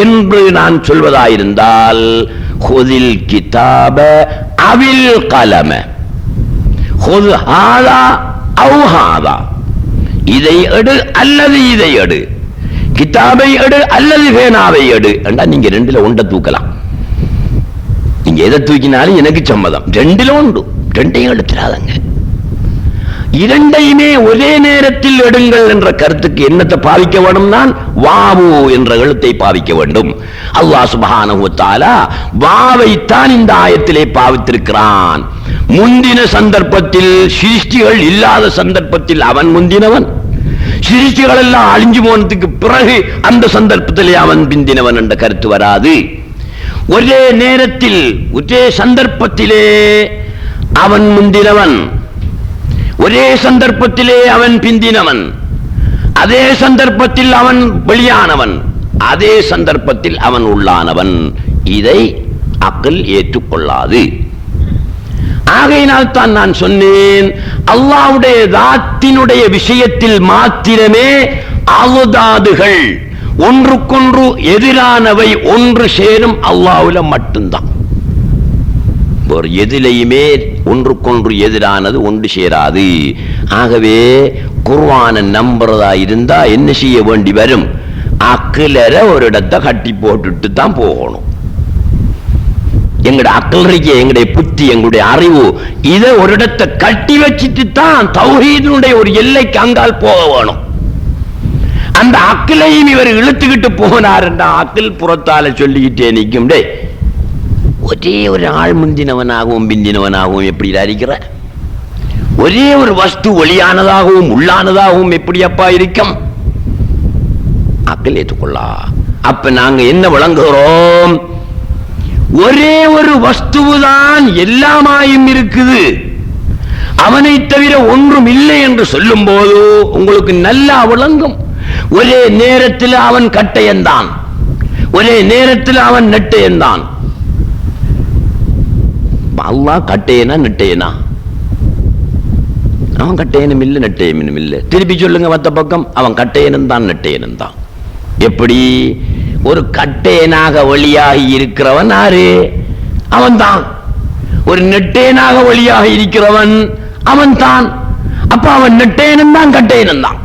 என்று நான் சொல்வதாயிருந்தால் ஹுதில் கிதாப அவில் கலம, ஹுத் ஹாதா அவ் ஹாதா, இதை எடு அல்லது இதை எடு, கிதாபை எடு அல்லது பேனாவை எடு என்றா நீங்க 2ல 1 தூக்கலாம். நீங்க எதை தூக்கினாலும் எனக்கு சம்மதம். 2ல 1, 2ஐயும் எடுத்துறாதங்க. 2ஐயுமே ஒரே நேரத்தில் எடுங்கள் என்ற கருத்துக்கு என்னத்தை பாவிக்க வேண்டும்? நான் வாவு என்ற எழுத்தை பாவிக்க வேண்டும். அல்லாஹ் சுப்ஹானஹு வ தஆலா வாவைத்தான் இந்த ஆயத்திலே பாவித்திருக்கிறான். முந்தின சந்தர்ப்பத்தில், சிருஷ்டிகள் இல்லாத சந்தர்ப்பத்தில் அவன் முந்தினவன், சிருஷ்டிகள் எல்லாம் அழிஞ்சு போனதுக்கு பிறகு அந்த சந்தர்ப்பத்திலே அவன் பிந்தினவன் என்ற கருத்து வராது. ஒரே நேரத்தில் ஒரே சந்தர்ப்பத்திலே அவன் முந்தினவன், ஒரே சந்தர்ப்பத்திலே அவன் பிந்தினவன், அதே சந்தர்ப்பத்தில் அவன் வெளியானவன், அதே சந்தர்ப்பத்தில் அவன் உள்ளானவன். இதை அக்ல் ஏற்றுக்கொள்ளாது. ஆகையினால் தான் நான் சொன்னேன், அல்லாஹ்வுடைய தாத்தினுடைய விஷயத்தில் மாத்திரமே அவுதாதுகள் ஒன்றுக்கொன்று எதிரானவை ஒன்று சேரும் அல்லாஹ்வுல மட்டும்தான். ஒரு எதிலையுமே ஒன்றுக்கொன்று எதிரானது ஒன்று சேராது. ஆகவே குர்ஆனை நம்புறதா இருந்தா என்ன செய்ய வேண்டி வரும்? அக்கிலர ஒரு இடத்தை கட்டி போட்டுட்டு தான் போகணும். எங்களுடைய அக்கல் இருக்கே, எங்களுடைய புத்தி, எங்களுடைய அறிவு, இதை ஒரு இடத்தை கட்டி வச்சுட்டு தான் தௌஹீதுடைய ஒரு எல்லைக்கு அங்கால் போக வேணும். அந்த அக்கிலையும் இவர் இழுத்துக்கிட்டு போனார் என்ற அக்கில் புறத்தால சொல்லிக்கிட்டே நிற்கும். ஒரே ஒரு ஆள் முந்தினவனாகவும் பிந்தினவனாகவும் எப்படி இருக்கிற? ஒரே ஒரு வஸ்து ஒளியானதாகவும் உள்ளானதாகவும் எப்படி அப்பா இருக்கும்? அக்கில் ஏற்றுக்கொள்ளா. அப்ப நாங்க என்ன விளங்குகிறோம்? ஒரே ஒரு வஸ்துவுதான் எல்லாமாயும் இருக்குது, அவனை தவிர ஒன்றும் இல்லை என்று சொல்லும் போது உங்களுக்கு நல்லா விளங்கும். ஒரே நேரத்தில் அவன் கட்டையன்தான், ஒரே நேரத்தில் அவன் நெட்டையன்தான். அல்லாஹ் கட்டையனா நெட்டையனா? அவன் கட்டையனும் இல்லை நெட்டையனும் இல்லை. திருப்பி சொல்லுங்க மத்த பக்கம், அவன் கட்டையனும் தான் நெட்டையனும் தான். எப்படி? ஒரு கட்டையனாக வழியாகி இருக்கிறவன் யாரு? அவன் தான். ஒரு நெட்டையனாக வழியாக இருக்கிறவன் அவன் தான். அப்ப அவன் நெட்டையனும் தான் கட்டையனும் தான்.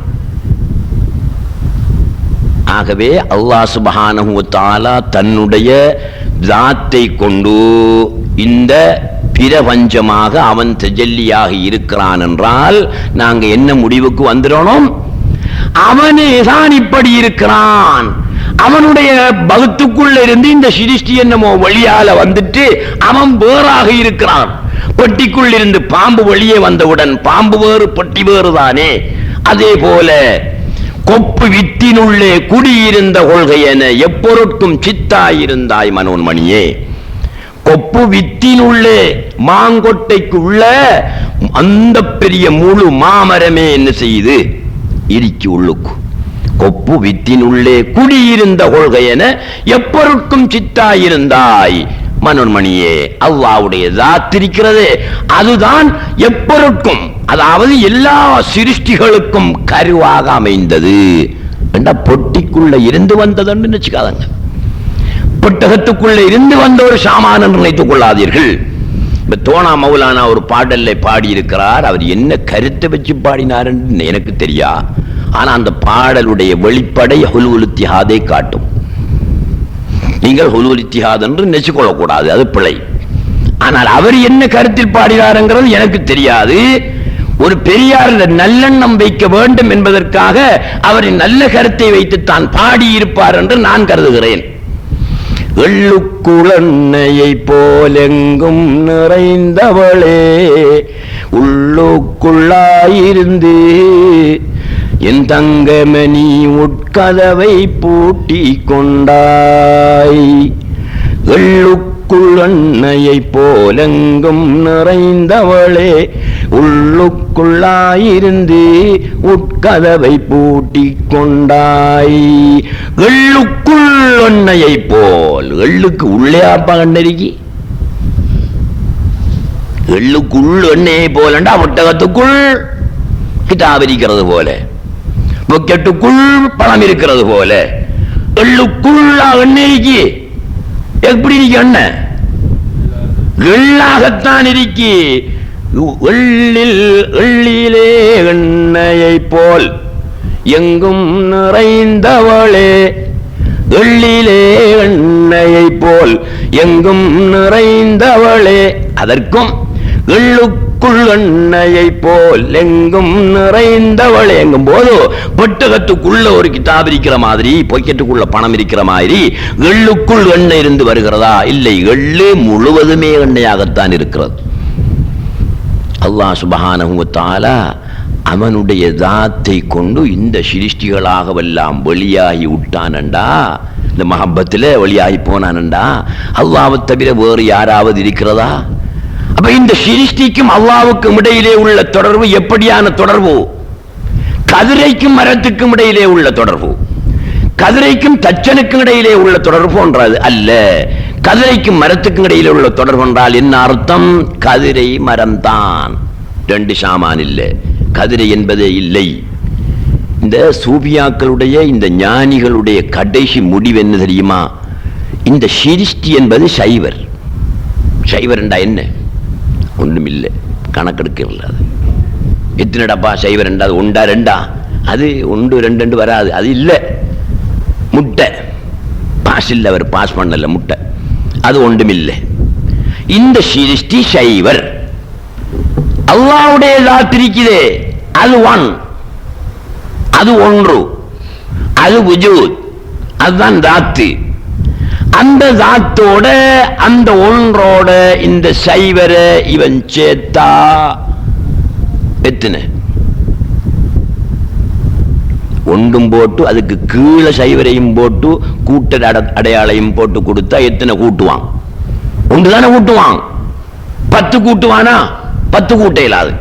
ஆகவே அல்லாஹ் சுப்ஹானஹு வ தஆலா தன்னுடைய ذாத்தை கொண்டு இந்த பிரபஞ்சமாக அவன் தஜல்லியாகி இருக்கிறான் என்றால் நாங்க என்ன முடிவுக்கு வந்துடணும்? அவனே தான் இப்படி இருக்கிறான். அவனுடைய பகத்துக்குள்ள இருந்து இந்த சிருஷ்டி என்னமோ வழியால வந்துட்டு அவன் வேறாக இருக்கிறான். பெட்டிக்குள் இருந்து பாம்பு வெளியே வந்தவுடன் பாம்பு வேறு பெட்டி வேறு தானே. அதே போல கொப்பு வித்தினுள்ளே குடியிருந்த கொள்கை என எப்பொருட்கும் சித்தாயிருந்தாய் மனோன்மணியே. கொப்பு வித்தினுள்ளே மாங்கொட்டைக்குள்ள அந்த பெரிய முழு மாமரமே என்ன செய்யுது? இருக்கு உள்ளுக்கு. கொப்பு வித்தினுள்ளே குடியிருந்த கொள்கை என எப்பொருட்கும் சித்தாயிருந்தாய் மனோன்மணியே. அல்லாஹ்வுடைய ذات இருக்கிறது, அதுதான் எப்பொருட்கும், அதாவது எல்லா சிருஷ்டிகளுக்கும் கருவாக அமைந்தது. பொட்டிக்குள்ள இருந்து வந்ததுன்னு நினைச்சுக்காதங்க. புத்தகத்துக்குள்ள இருந்து வந்த ஒரு சாமான நினைத்துக் கொள்ளாதீர்கள். தோனா மௌலானா ஒரு பாடல்ல பாடி இருக்கிறார். அவர் என்ன கருத்தை வச்சு பாடினார் எனக்கு தெரியா. ஆனா அந்த பாடலுடைய வெளிப்படை ஹுலுல் இத்திஹாதை காட்டும். நீங்கள் ஹுலுல் இத்திஹாத் என்று நினைச்சுக்கொள்ளக்கூடாது, அது பிழை. ஆனால் அவர் என்ன கருத்தில் பாடினாருங்கிறது எனக்கு தெரியாது. ஒரு பெரியார் நல்லெண்ணம் வைக்க வேண்டும் என்பதற்காக அவரின் நல்ல கருத்தை வைத்து தான் பாடியிருப்பார் என்று நான் கருதுகிறேன். எள்ளுக்குளன்னையை போலெங்கும் நிறைந்தவளே, உள்ளுக்குள்ளாயிருந்து என் தங்கமணி உட்கதவை பூட்டி கொண்டாய். எள்ளுக்குளன்னையை போலெங்கும் நிறைந்தவளே, உள்ளுக்குள்ளாயிருந்து உட்கதவை பூட்டி கொண்டாய். எள்ளுக்குள் எண்ணெயை போல், எள்ளுக்கு உள்ளே அப்பா கண்டறிக்கி, எள்ளுக்குள் எண்ணெயை போலண்டா ஒட்டகத்துக்குள் கிதாப் இருக்கிறது போல, பொக்கெட்டுக்குள் பணம் இருக்கிறது போல, எள்ளுக்குள் எண்ணெய்க்கு எப்படி இருக்கு? எண்ணெய் எள்ளாகத்தான் இருக்கி. எள்ளிலே எண்ணெயை போல் எங்கும் நிறைந்தவளே, எள்ளிலே எண்ணெயை போல் எங்கும் நிறைந்தவளே. அதற்கும் எள்ளுக்குள் எண்ணெயை போல் எங்கும் நிறைந்தவளே எங்கும் போது பெட்டகத்துக்குள்ள ஒரு கிதாப் இருக்கிற மாதிரி, பொக்கெட்டுக்குள்ள பணம் இருக்கிற மாதிரி எள்ளுக்குள் எண்ணெய் இருந்து வருகிறதா? இல்லை, எள்ளு முழுவதுமே எண்ணெயாகத்தான் இருக்கிறது. அல்லாஹ் சுப்ஹானஹு வ தஆலா அவனுடைய ذாத்தை கொண்டு இந்த சிருஷ்டிகளாகவெல்லாம் வெளியாகி விட்டானண்டா, இந்த மஹப்பத்தில் வெளியாகி போனானண்டா. அல்லாஹ்வை தவிர வேறு யாராவது இருக்கிறதா? அப்ப இந்த சிருஷ்டிக்கும் அல்லாஹ்வுக்கும் இடையிலே உள்ள தொடர்பு எப்படியான தொடர்பு? கதிரைக்கும் மரத்துக்கும் இடையிலே உள்ள தொடர்பு, கதிரைக்கும் தச்சனுக்கும் இடையிலே உள்ள தொடர்பு போன்றது அல்ல. கதிரைக்கும் மரத்துக்கும் இடையிலே உள்ள தொடர்பு என்றால் என்ன அர்த்தம்? கதிரை மரம் தான், ரெண்டு சாமான் இல்லை, கதிரை என்பதே இல்லை. இந்த சூபியாக்களுடைய இந்த ஞானிகளுடைய கடைசி முடிவு என்ன தெரியுமா? இந்த சிருஷ்டி என்பது சைவர். சைவர் என்றா என்ன? ஒன்றும் இல்லை, கணக்கெடுக்கல. அது எத்தனைடாப்பா சைவர் என்றா? ஒன்றா ரெண்டா? அது ஒன்று ரெண்டு வராது, அது இல்லை. முட்டை பாஸ் இல்லை, அவர் பாஸ் பண்ணல, முட்டை அது ஒன்றும் இல்லை. இந்த சிருஷ்டி சைவர். அல்லாஹ்வுடைய ذات இருக்குதே, அது ஒன், அது ஒன்று, அது வஜூத், அதுதான் தாத்து. அந்த தாத்தோட அந்த ஒன்றோட இந்த சைவரை இவன் சேர்த்தா எத்தனை? ஒன்றும் போட்டு அதுக்கு கீழே சைவரையும் போட்டு கூட்ட அடையாளையும் போட்டு கொடுத்தா எத்தனை கூட்டுவான்? ஒன்று தானே கூட்டுவான். 10 கூட்டுவானா? 10 கூட்ட இயலாது.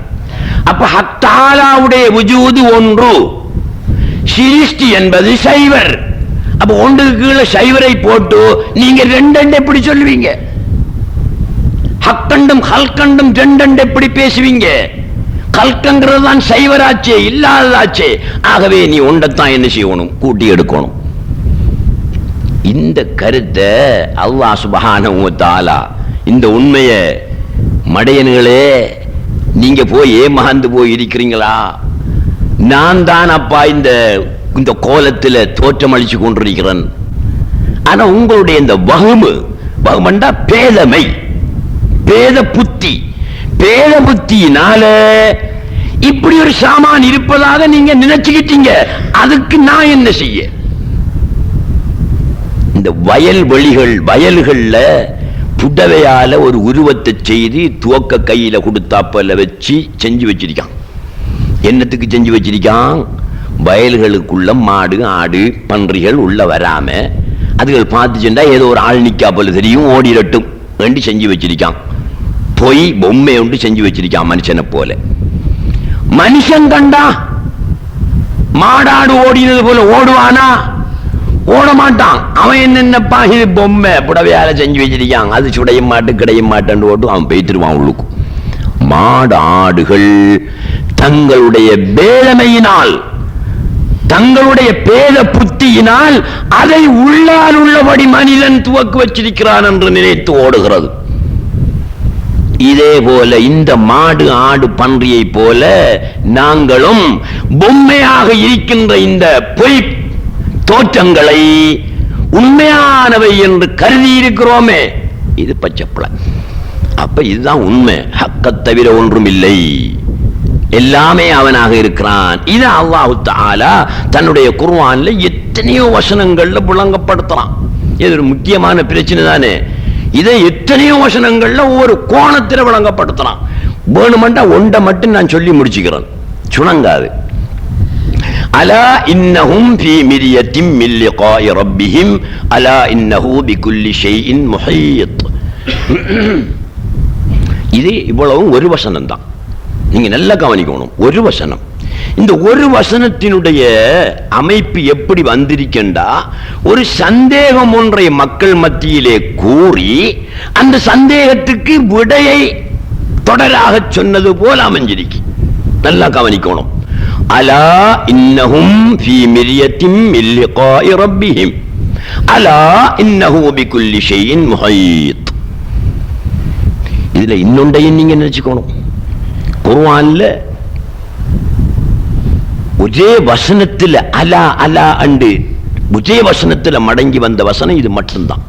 அப்ப ஹத்தாலாவுடைய வஜூது ஒன்று, சிருஷ்டி என்பது சைவர். அப்ப ஒன்றுக்கு கீழே சைவரை போட்டு நீங்க ரெண்டு எப்படி சொல்லுவீங்க? ஹக்கண்டும் ஹல்கண்டும் ரெண்டு எப்படி பேசுவீங்க? கல்கங்கிறது தான் சைவராச்சே, இல்லாததாச்சே. ஆகவே நீ ஒன்றத்தான் என்ன செய்யணும்? கூட்டி எடுக்கணும். இந்த கருத்தை அல்லாஹ் சுப்ஹானஹு வ தஆலா, இந்த உண்மையை மடையன்களே நீங்க போய் ஏமாந்து போய் இருக்கிறீங்களா? நான் தான் அப்பா இந்த கோலத்தில் தோற்றம் அளிச்சு கொண்டிருக்கிறேன். ஆனா உங்களுடைய இந்த வகுமண்டா பேதமை, பேத புத்தி, பேத புத்தியினால இப்படி ஒரு சாமான் இருப்பதாக நீங்க நினைச்சுக்கிட்டீங்க. அதுக்கு நான் என்ன செய்ய? இந்த வயல்கள்ல புடவையால ஒரு உருவத்தை செய்து துவக்க கையில கொடுத்தாப்பல வச்சு செஞ்சு வச்சிருக்கான். என்னத்துக்கு செஞ்சு வச்சிருக்கான்? வயல்களுக்குள்ள மாடு ஆடு பன்றிகள் உள்ள வராம அதுகள் பார்த்துச்சுண்டா ஏதோ ஒரு ஆள் நிக்கா போல தெரியும், ஓடிரட்டும் வேண்டி செஞ்சு வச்சிருக்கான். பொய் பொம்மை ஒன்று செஞ்சு வச்சிருக்கான் மனுஷனை போல. மனுஷன் கண்டா மாடாடு ஓடினது போல ஓடுவானா? ஓட மாட்டான். அவன் என்னப்பா இது பொம்மை புடவையால செஞ்சு வச்சிருக்கான், அது சுடைய மாட்டு கிடைய மாட்டேன்னு ஓட்டும், அவன் போய்த்துருவான் உள்ளுக்கு. மாடு ஆடுகள் தங்களுடைய பேதமையினால், தங்களுடைய பேத புத்தியினால் அதை உள்ளால் உள்ளபடி மனிதன் துவக்கு வச்சிருக்கிறான் என்று நினைத்து ஓடுகிறது. இதே போல இந்த மாடு ஆடு பன்றியை போல நாங்களும் பொம்மையாக இருக்கின்ற இந்த பொய் தோற்றங்களை உண்மையானவை என்று கருதி இருக்கிறோமே, இது பச்சைப்பழ. அப்ப இதுதான் உண்மை. ஹக்கத் தவிர ஒன்றும் இல்லை, எல்லாமே அவனாக இருக்கிறான். இது அல்லாஹ் தஆலா தன்னுடைய குர்ஆன்ல எத்தனையோ வசனங்கள்ல விளங்கப்படுத்தலாம். இது ஒரு முக்கியமான பிரச்சனை தானே. இதை எத்தனையோ வசனங்கள்ல ஒவ்வொரு கோணத்தில் விளங்கப்படுத்தலாம். வேணுமெண்டா ஒன்றை மட்டும் நான் சொல்லி முடிச்சுக்கிறேன், சுணங்காது. அலா இன்னஹும் ஃபீ மிர்யத்தின் மின் லிகாஇ ரப்பிஹிம் அலா இன்னஹு பிகுல்லி ஷைஇன் முஹீத். இது இவ்வளவு ஒரு வசனம் தான், நீங்க நல்லா கவனிக்கணும். ஒரு வசனம். இந்த ஒரு வசனத்தினுடைய அமைப்பு எப்படி வந்திருக்கின்றா, ஒரு சந்தேகம் ஒன்றை மக்கள் மத்தியிலே கூறி அந்த சந்தேகத்துக்கு விடையை தொடராக சொன்னது போல அமைஞ்சிருக்கு. நல்லா கவனிக்கணும். அலா இன்னஹும் ஃபீ மிர்யத்தின் மின் லிகாஇ ரப்பிஹிம் அலா இன்னஹு பிகுல்லி ஷைஇன் முஹீத். இதுல இன்னொன்றையும் நீங்க நினைச்சுக்கணும். குர்ஆன்ல ஒரே வசனத்தில் அலா அலா அண்டு ஒரே வசனத்தில் மடங்கி வந்த வசனம் இது மட்டும்தான்.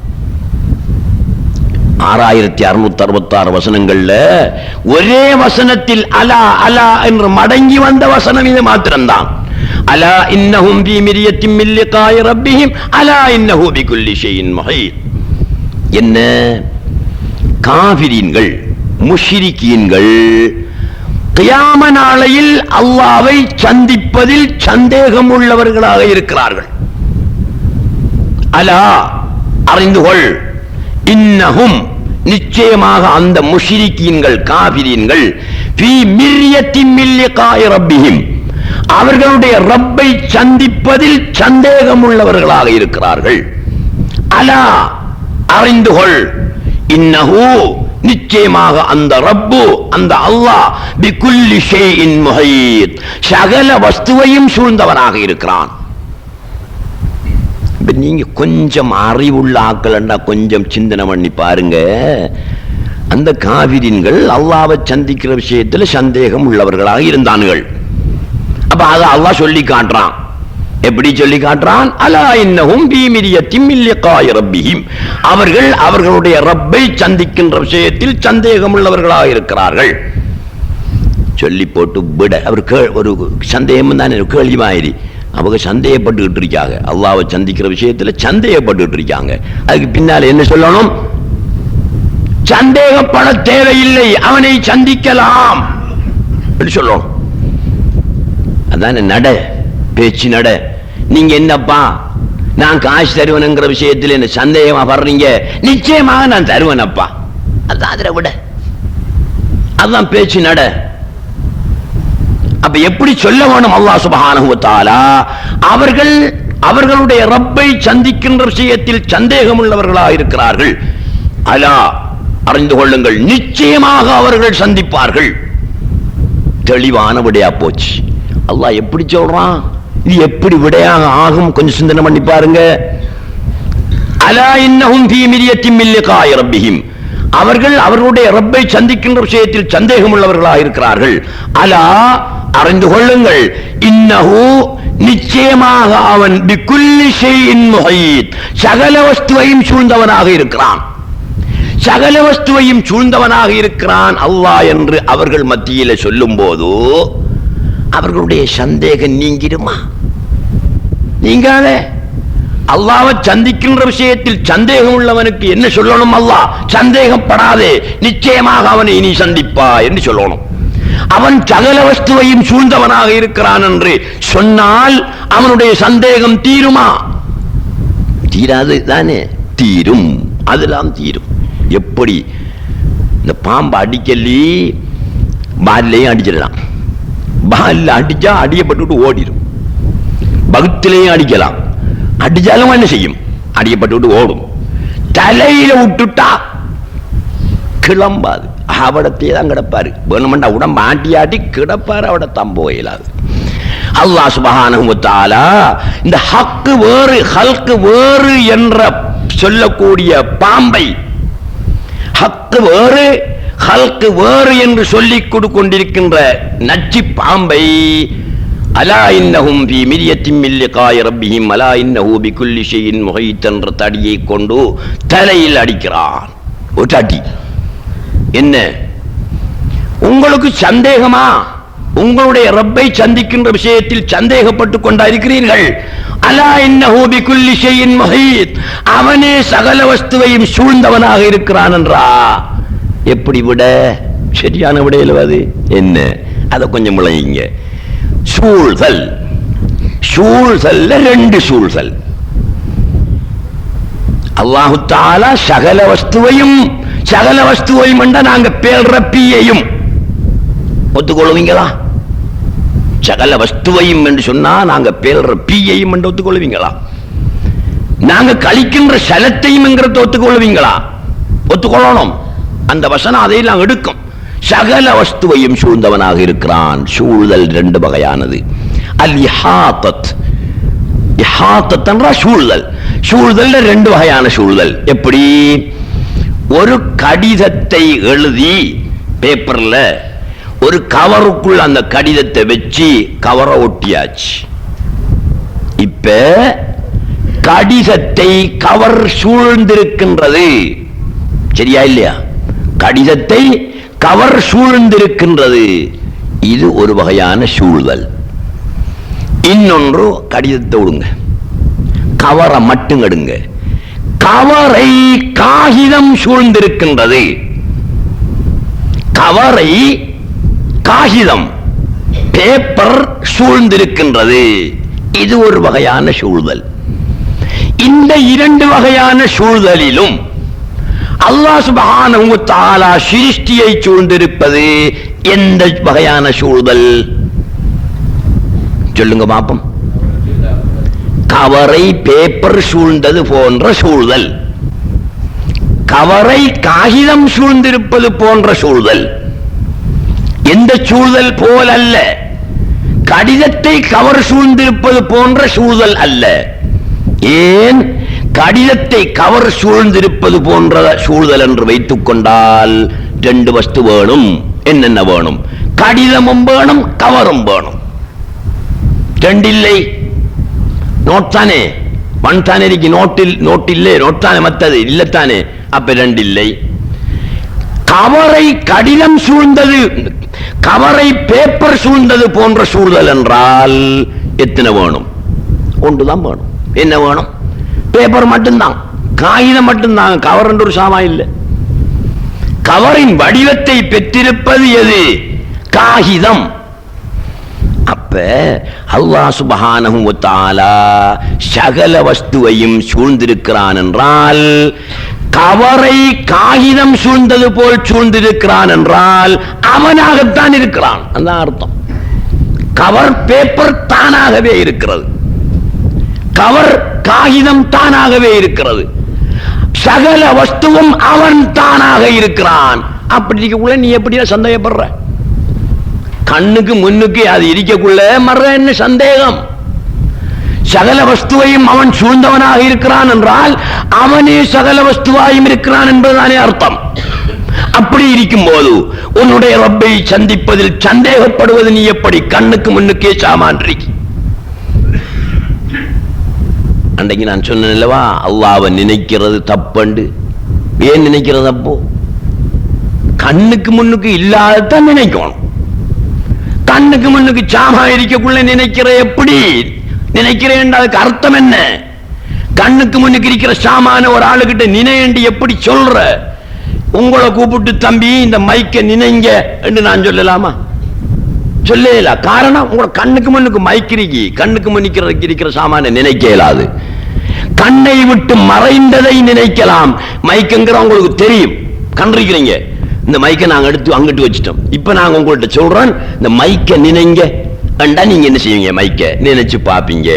6666 வசனங்கள்ல ஒரே வசனத்தில் அலா அலா என்று மடங்கி வந்த வசனம் இது மாத்திரம்தான். அலா இன்னஹும் ஃபீ மிர்யத்தின் மின் லிகாஇ ரப்பிஹிம் அலா இன்னஹு பிகுல்லி ஷைஇன் முஹீத். என்ன? காஃபிரீன்கள் முஷ்ரிக்கீன்கள் கியாம நாளையில் அல்லாஹ்வை சந்திப்பதில் சந்தேகம் உள்ளவர்களாக இருக்கிறார்கள். அலா அறிந்துகொள், இன்னஹும் நிச்சயமாக அந்த முஷ்ரிக்கீன்கள் காஃபிரீன்கள் ஃபீ மிர்யத்தின் மின் லிகாஇ ரப்பிஹிம் அவர்களுடைய ரப்பை சந்திப்பதில் சந்தேகம் உள்ளவர்களாக இருக்கிறார்கள். அலா அறிந்துகொள், இன்னஹு நிச்சயமாக அந்த ரப்பு, அந்த அல்லாஹ் பிகுல்லி ஷைஇன் முஹீத், சகல வஸ்துவையும் சூழ்ந்தவனாக இருக்கிறான். நீங்க கொஞ்சம் அறிவுள்ள ஆக்கலண்டா கொஞ்சம் சிந்தனை பண்ணி பாருங்க. அந்த காவிரின்கள் அல்லாஹ்வை சந்திக்கிற விஷயத்தில் சந்தேகம் உள்ளவர்களாக இருந்தார்கள். அப்ப அதை அல்லாஹ் சொல்லி காட்டுறான். எப்படி சொல்லி காட்டுறான்? அலா இன்னஹும் ஃபீ மிர்யத்தின் மின் லிகாஇ ரப்பிஹிம், அவர்கள் அவர்களுடைய ரப்பை சந்திக்கின்ற விஷயத்தில் சந்தேகம் உள்ளவர்களாக இருக்கிறார்கள். சொல்லி போட்டு விட அவர் ஒரு சந்தேகம் தானே, கேள்வி மாதிரி அவங்க சந்தேகப்பட்டுக்கிட்டு இருக்காங்க. அல்லாஹ்வை சந்திக்கிற விஷயத்துல சந்தேகப்பட்டுக்கிட்டு இருக்காங்க. அதுக்கு பின்னால என்ன சொல்லணும்? சந்தேகப்பட தேவையில்லை, அவனை சந்திக்கலாம் சொல்லணும். அதான நட, பேச்சு நட. நீங்க என்னப்பா நான் காசு தருவனுங்கிற விஷயத்தில் என்ன சந்தேகமா படுறீங்க? நிச்சயமாக நான் தருவனப்பா. அதான் அதில் விட, அதுதான் பேச்சு நட. அப்ப எப்படி சொல்ல வேணும்? அல்லாஹ் சுப்ஹானஹு வ தஆலா அவர்கள் அவர்களுடைய ரப்பை சந்திக்கின்ற விஷயத்தில் சந்தேகம் உள்ளவர்களாக இருக்கிறார்கள். அலா, அறிந்து கொள்ளுங்கள், நிச்சயமாக அவர்கள் சந்திப்பார்கள். தெளிவான விடையா போச்சு. அல்லாஹ் எப்படி சொல்றான்? இது எப்படி விடையாக ஆகும்? கொஞ்சம் சிந்தனை பண்ணி பாருங்க. அலா இன்னஹும் ஃபீ மிர்யத்தின் மின் லிகாஇ ரப்பிஹிம், அவர்கள் அவர்களுடைய ரப்பை சந்திக்கின்ற விஷயத்தில் சந்தேகம் உள்ளவர்களாக இருக்கிறார்கள். அலா, அறிந்து கொள்ளுங்கள், இன்னஹு, நிச்சயமாக அவன் பிகுல்லி ஷைஇன் முஹீத், சகல வஸ்துவையும் சூழ்ந்தவனாக இருக்கிறான். சகல வஸ்துவையும் சூழ்ந்தவனாக இருக்கிறான் அல்லாஹ் என்று அவர்கள் மத்தியில சொல்லும் போது அவர்களுடைய சந்தேகம் நீங்கிடுமா? நீங்காதே. அல்லாஹ்வை சந்திக்கின்ற விஷயத்தில் சந்தேகம் உள்ளவனுக்கு என்ன சொல்லணும்? அல்லாஹ் சந்தேகப்படாதே, நிச்சயமாக அவனை நீ சந்திப்பா என்று சொல்லணும். அவன் சகல வஸ்துவையும் சூழ்ந்தவனாக இருக்கிறான் என்று சொன்னால் அவனுடைய சந்தேகம் தீருமா? தீராது தானே? தீரும், அதெல்லாம் தீரும். எப்படி? இந்த பாம்பு அடிக்கலி பால்லையும் அடிச்சிடலாம். பால்ல அடிச்சா அடியப்பட்டு ஓடிடும். பகுத்திலையும் அடிக்கலாம், அடிச்சாலும் என்ன செய்யும்? அடியப்பட்டு ஓடும். தலையில விட்டுட்டா கிளம்பாது, அவடத்தையே தான் கிடப்பாரு. வேணுமெண்டா உடம்பு ஆட்டி ஆட்டி கிடப்பாரு, அவட தம்ப இயலாது. அல்லாஹ் சுப்ஹானஹு வ தஆலா இந்த ஹக்கு வேறு ஹல்கு வேறு என்ற சொல்லக்கூடிய பாம்பை, ஹக்கு வேறு ஹல்கு வேறு என்று சொல்லிக் கொண்டிருக்கின்ற நச்சி பாம்பை, அலா இன்னஹும் ஃபீ மிர்யத்தின் மின் லிகாஇ ரப்பிஹிம் அலா இன்னஹு பிகுல்லி ஷைஇன் முஹீத் என்ற தடியை கொண்டு தலையில் அடிக்கிறான். ஒரு அடி. என்ன உங்களுக்கு சந்தேகமா? உங்களுடைய ரப்பை சந்திக்கின்ற விஷயத்தில் சந்தேகப்பட்டுக் கொண்டிருக்கிறீர்கள். அலா இன்னஹு பிகுல்லி ஷைஇன் முஹீத், அவனே சகல வஸ்துவையும் சூழ்ந்தவனாக இருக்கிறான் என்றா. எப்படி விட? சரியான விடையில் அது என்ன? அதை கொஞ்சம் விளங்குங்க. சூழ்தல், சூழ்தல்ல ரெண்டு சூழ்தல். அல்லாஹு தஆலா சகல வஸ்துவையும் என்ற நாங்க பேரப்பியையும் ஒத்துக்கொள்வீங்களா? சகல வஸ்துவையும் என்று சொன்னா நாங்க பேரப்பியையும் என்று ஒத்துக்கொள்வீங்களா? நாங்க கழிக்கின்ற சலத்தையும் என்கிறத ஒத்துக்கொள்வீங்களா? ஒத்துக்கொள்ளணும். அந்த வசனம் அதையெல்லாம் எடுக்கும். சகல வஸ்துவையும் சூழ்ந்தவனாக இருக்கிறான். சூழ்தல் ரெண்டு வகையானது. அல் இஹாத்தத், இஹாத்தத் என்ற சூழ்தல். சூழ்தல் ரெண்டு வகையான சூழ்தல். எப்படி? ஒரு கடிதத்தை எழுதி பேப்பர்ல ஒரு கவருக்குள் அந்த கடிதத்தை வச்சு கவரை ஒட்டியாச்சு. இப்ப கடிதத்தை கவர் சூழ்ந்திருக்கின்றது. சரியா இல்லையா? கடிதத்தை கவர் சூழ்ந்திருக்கின்றது. இது ஒரு வகையான சூழ்தல். இன்னொன்று, கடிதத்தை விடுங்க, கவரை மட்டும் எடுங்க. கவரை காகிதம் சூழ்ந்திருக்கின்றது. கவரை காகிதம், பேப்பர் சூழ்ந்திருக்கின்றது. இது ஒரு வகையான சூழ்தல். இந்த இரண்டு வகையான சூழ்தலிலும் அல்லாஹ் சுப்ஹானஹு வ தஆலா சிருஷ்டியை சூழ்ந்திருப்பது எந்த வகையான சூழ்தல்? சொல்லுங்க பாப்போம். கவரை பேப்பர் சூழ்ந்தது போன்ற சூழ்தல். கவரை காகிதம் சூழ்ந்திருப்பது போன்ற சூழ்தல். எந்த சூழ்தல் போல் அல்ல, கடிதத்தை கவர் சூழ்ந்திருப்பது போன்ற சூழ்தல் அல்ல. ஏன் கடிதத்தை கவர் சூழ்ந்திருப்பது போன்ற சூழ்தல் என்று வைத்துக் கொண்டால் ரெண்டு வஸ்து வேணும். என்னென்ன வேணும்? கடிதமும் வேணும், கவரும் வேணும். ரெண்டில்லை. நோட் தானே, ஒன் தானே இருக்கு, நோட்டில்லை, நோட் தானே மத்தது இல்லத்தானே, அப்ப ரெண்டில்லை. கவரை கடிதம் சூழ்ந்தது, கவரை பேப்பர் சூழ்ந்தது போன்ற சூழ்தல் என்றால் எத்தனை வேணும்? ஒன்றுதான் வேணும். என்ன வேணும்? பேப்பர் மட்டும்தான், காகிதம் மட்டும்தான். கவர் என்று ஒரு சாமா இல்லை. கவரின் வடிவத்தை பெற்றிருப்பது எது? காகிதம். அப்ப அல்லாஹ் சுப்ஹானஹு வ தஆலா சகல வஸ்துவையும் சூழ்ந்திருக்கிறான் என்றால், கவரை காகிதம் சூழ்ந்தது போல் சூழ்ந்திருக்கிறான் என்றால் அவனாகத்தான் இருக்கிறான். அந்த அர்த்தம். கவர் பேப்பர் தானாகவே இருக்கிறது, கவர் காகிதம் தானாகவே இருக்கிறது, சகல வஸ்துவும் அவன் தானாக இருக்கிறான். அப்படி இருக்கக்குள்ள நீ எப்படி சந்தேகப்படுற? கண்ணுக்கு முன்னுக்கு அது இருக்கக்குள்ள மற என்ன சந்தேகம்? சகல வஸ்துவையும் அவன் சூழ்ந்தவனாக இருக்கிறான் என்றால் அவனே சகல வஸ்துவாயும் இருக்கிறான் என்பதுதானே அர்த்தம். அப்படி இருக்கும் போது உன்னுடைய ரப்பை சந்திப்பதில் சந்தேகப்படுவது நீ எப்படி? கண்ணுக்கு முன்னுக்கே சாமான்றி. அன்றைக்கு நான் சொன்னேன் அல்லவா, அல்லாஹ்வை நினைக்கிறது தப்பண்டு. ஏன் நினைக்கிறது அப்போ? கண்ணுக்கு முன்னுக்கு இல்லாததான் நினைக்கணும். கண்ணுக்கு முன்னுக்கு சாமா இருக்கக்குள்ள நினைக்கிற எப்படி நினைக்கிறேன்? அதுக்கு அர்த்தம் என்ன? கண்ணுக்கு முன்னுக்கு இருக்கிற சாமான ஒரு ஆளுகிட்ட நினைண்டு எப்படி சொல்ற? உங்களை கூப்பிட்டு தம்பி இந்த மைக்க நினைங்க என்று நான் சொல்லலாமா? சொல்லல. காரணம், உங்களோட கண்ணுக்கு முன்னுக்கு மைக் இருக்கி, கண்ணுக்கு முன்னுக்கு இருக்கிற சாமான நினைக்க இயலாது. கண்ணை விட்டு மறைந்ததை நினைக்கலாம். மைக்குங்கிற உங்களுக்கு தெரியும், கண்டிருக்கிறீங்க. இந்த மைக்கை நாங்க எடுத்து அங்கிட்டு வச்சுட்டோம். இப்ப நாங்க உங்கள்கிட்ட சொல்றோம், இந்த மைக்க நினைங்க அண்டா நீங்க என்ன செய்வீங்க? மைக்க நினைச்சு பாப்பீங்க.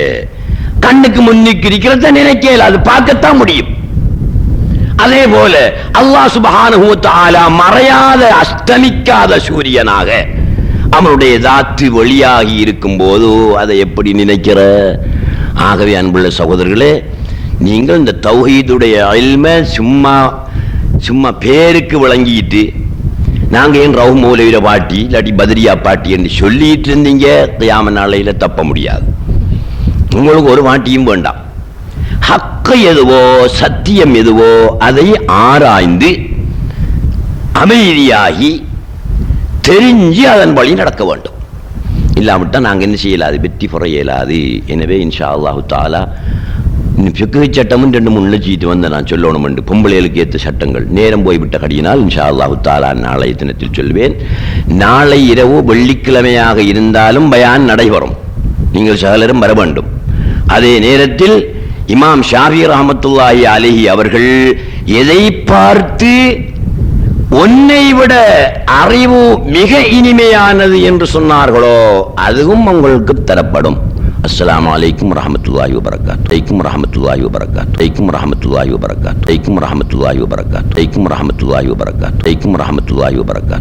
கண்ணுக்கு முன்னுக்கு இருக்கிறத நினைக்க இயலாது, பார்க்கத்தான் முடியும். அதே போல அல்லாஹ் சுப்ஹானஹு வ தஆலா மறையாத அஸ்தமிக்காத சூரியனாக அவனுடைய தாத்து வெளியாகி இருக்கும் போது அதை எப்படி நினைக்கிற? ஆகவே அன்புள்ள சகோதரர்களே, நீங்கள் இந்த தௌஹீதுடைய இல்மை சும்மா பேருக்கு விளங்கிட்டு நாங்க ஏன் ரவு மௌலவிர பாட்டி இல்லாட்டி பத்ரியா பாட்டி என்று சொல்லிட்டு இருந்தீங்க, கியாமத் நாளையில தப்ப முடியாது. உங்களுக்கு ஒரு பாட்டியும் வேண்டாம். ஹக்கு எதுவோ சத்தியம் எதுவோ அதை ஆராய்ந்து அமைதியாகி தெரிஞ்சு அதன் வழி நடக்க வேண்டும். இல்லாவிட்டால் நாங்கள் என்ன செய்யலாது? வெற்றி பெற இயலாது. எனவே இன்ஷா அல்லாஹு தஆலா ஃபிக்ஹ் சட்டமும் 2-3 லட்சிட்டு வந்து நான் சொல்லணும் என்று பொம்பளைகளுக்கு ஏற்ற சட்டங்கள் நேரம் போய்விட்ட கடியினால் இன்ஷா அல்லாஹு தஆலா நாளைய தினத்தில் சொல்வேன். நாளை இரவு வெள்ளிக்கிழமையாக இருந்தாலும் பயான் நடைபெறும், நீங்கள் சகலரும் வர வேண்டும். அதே நேரத்தில் இமாம் ஷாஃபி ரஹ்மத்துல்லாஹி அலைஹி அவர்கள் எதை பார்த்து உன்னை விட அறிவு மிக இனிமையானது என்று சொன்னார்களோ அதுவும் உங்களுக்கு தரப்படும். அஸ்ஸலாமு அலைக்கும் வரஹ்மத்துல்லாஹி வபரகாத்துஹு. அலைக்கும் வரஹ்மத்துல்லாஹி வபரகாத்துஹு. அலைக்கும் வரஹ்மத்துல்லாஹி வபரகாத்துஹு. அலைக்கும் வரஹ்மத்துல்லாஹி வபரகாத்துஹு. அலைக்கும் வரஹ்மத்துல்லாஹி வபரகாத்துஹு. அலைக்கும் வரஹ்மத்துல்லாஹி வபரகாத்துஹு.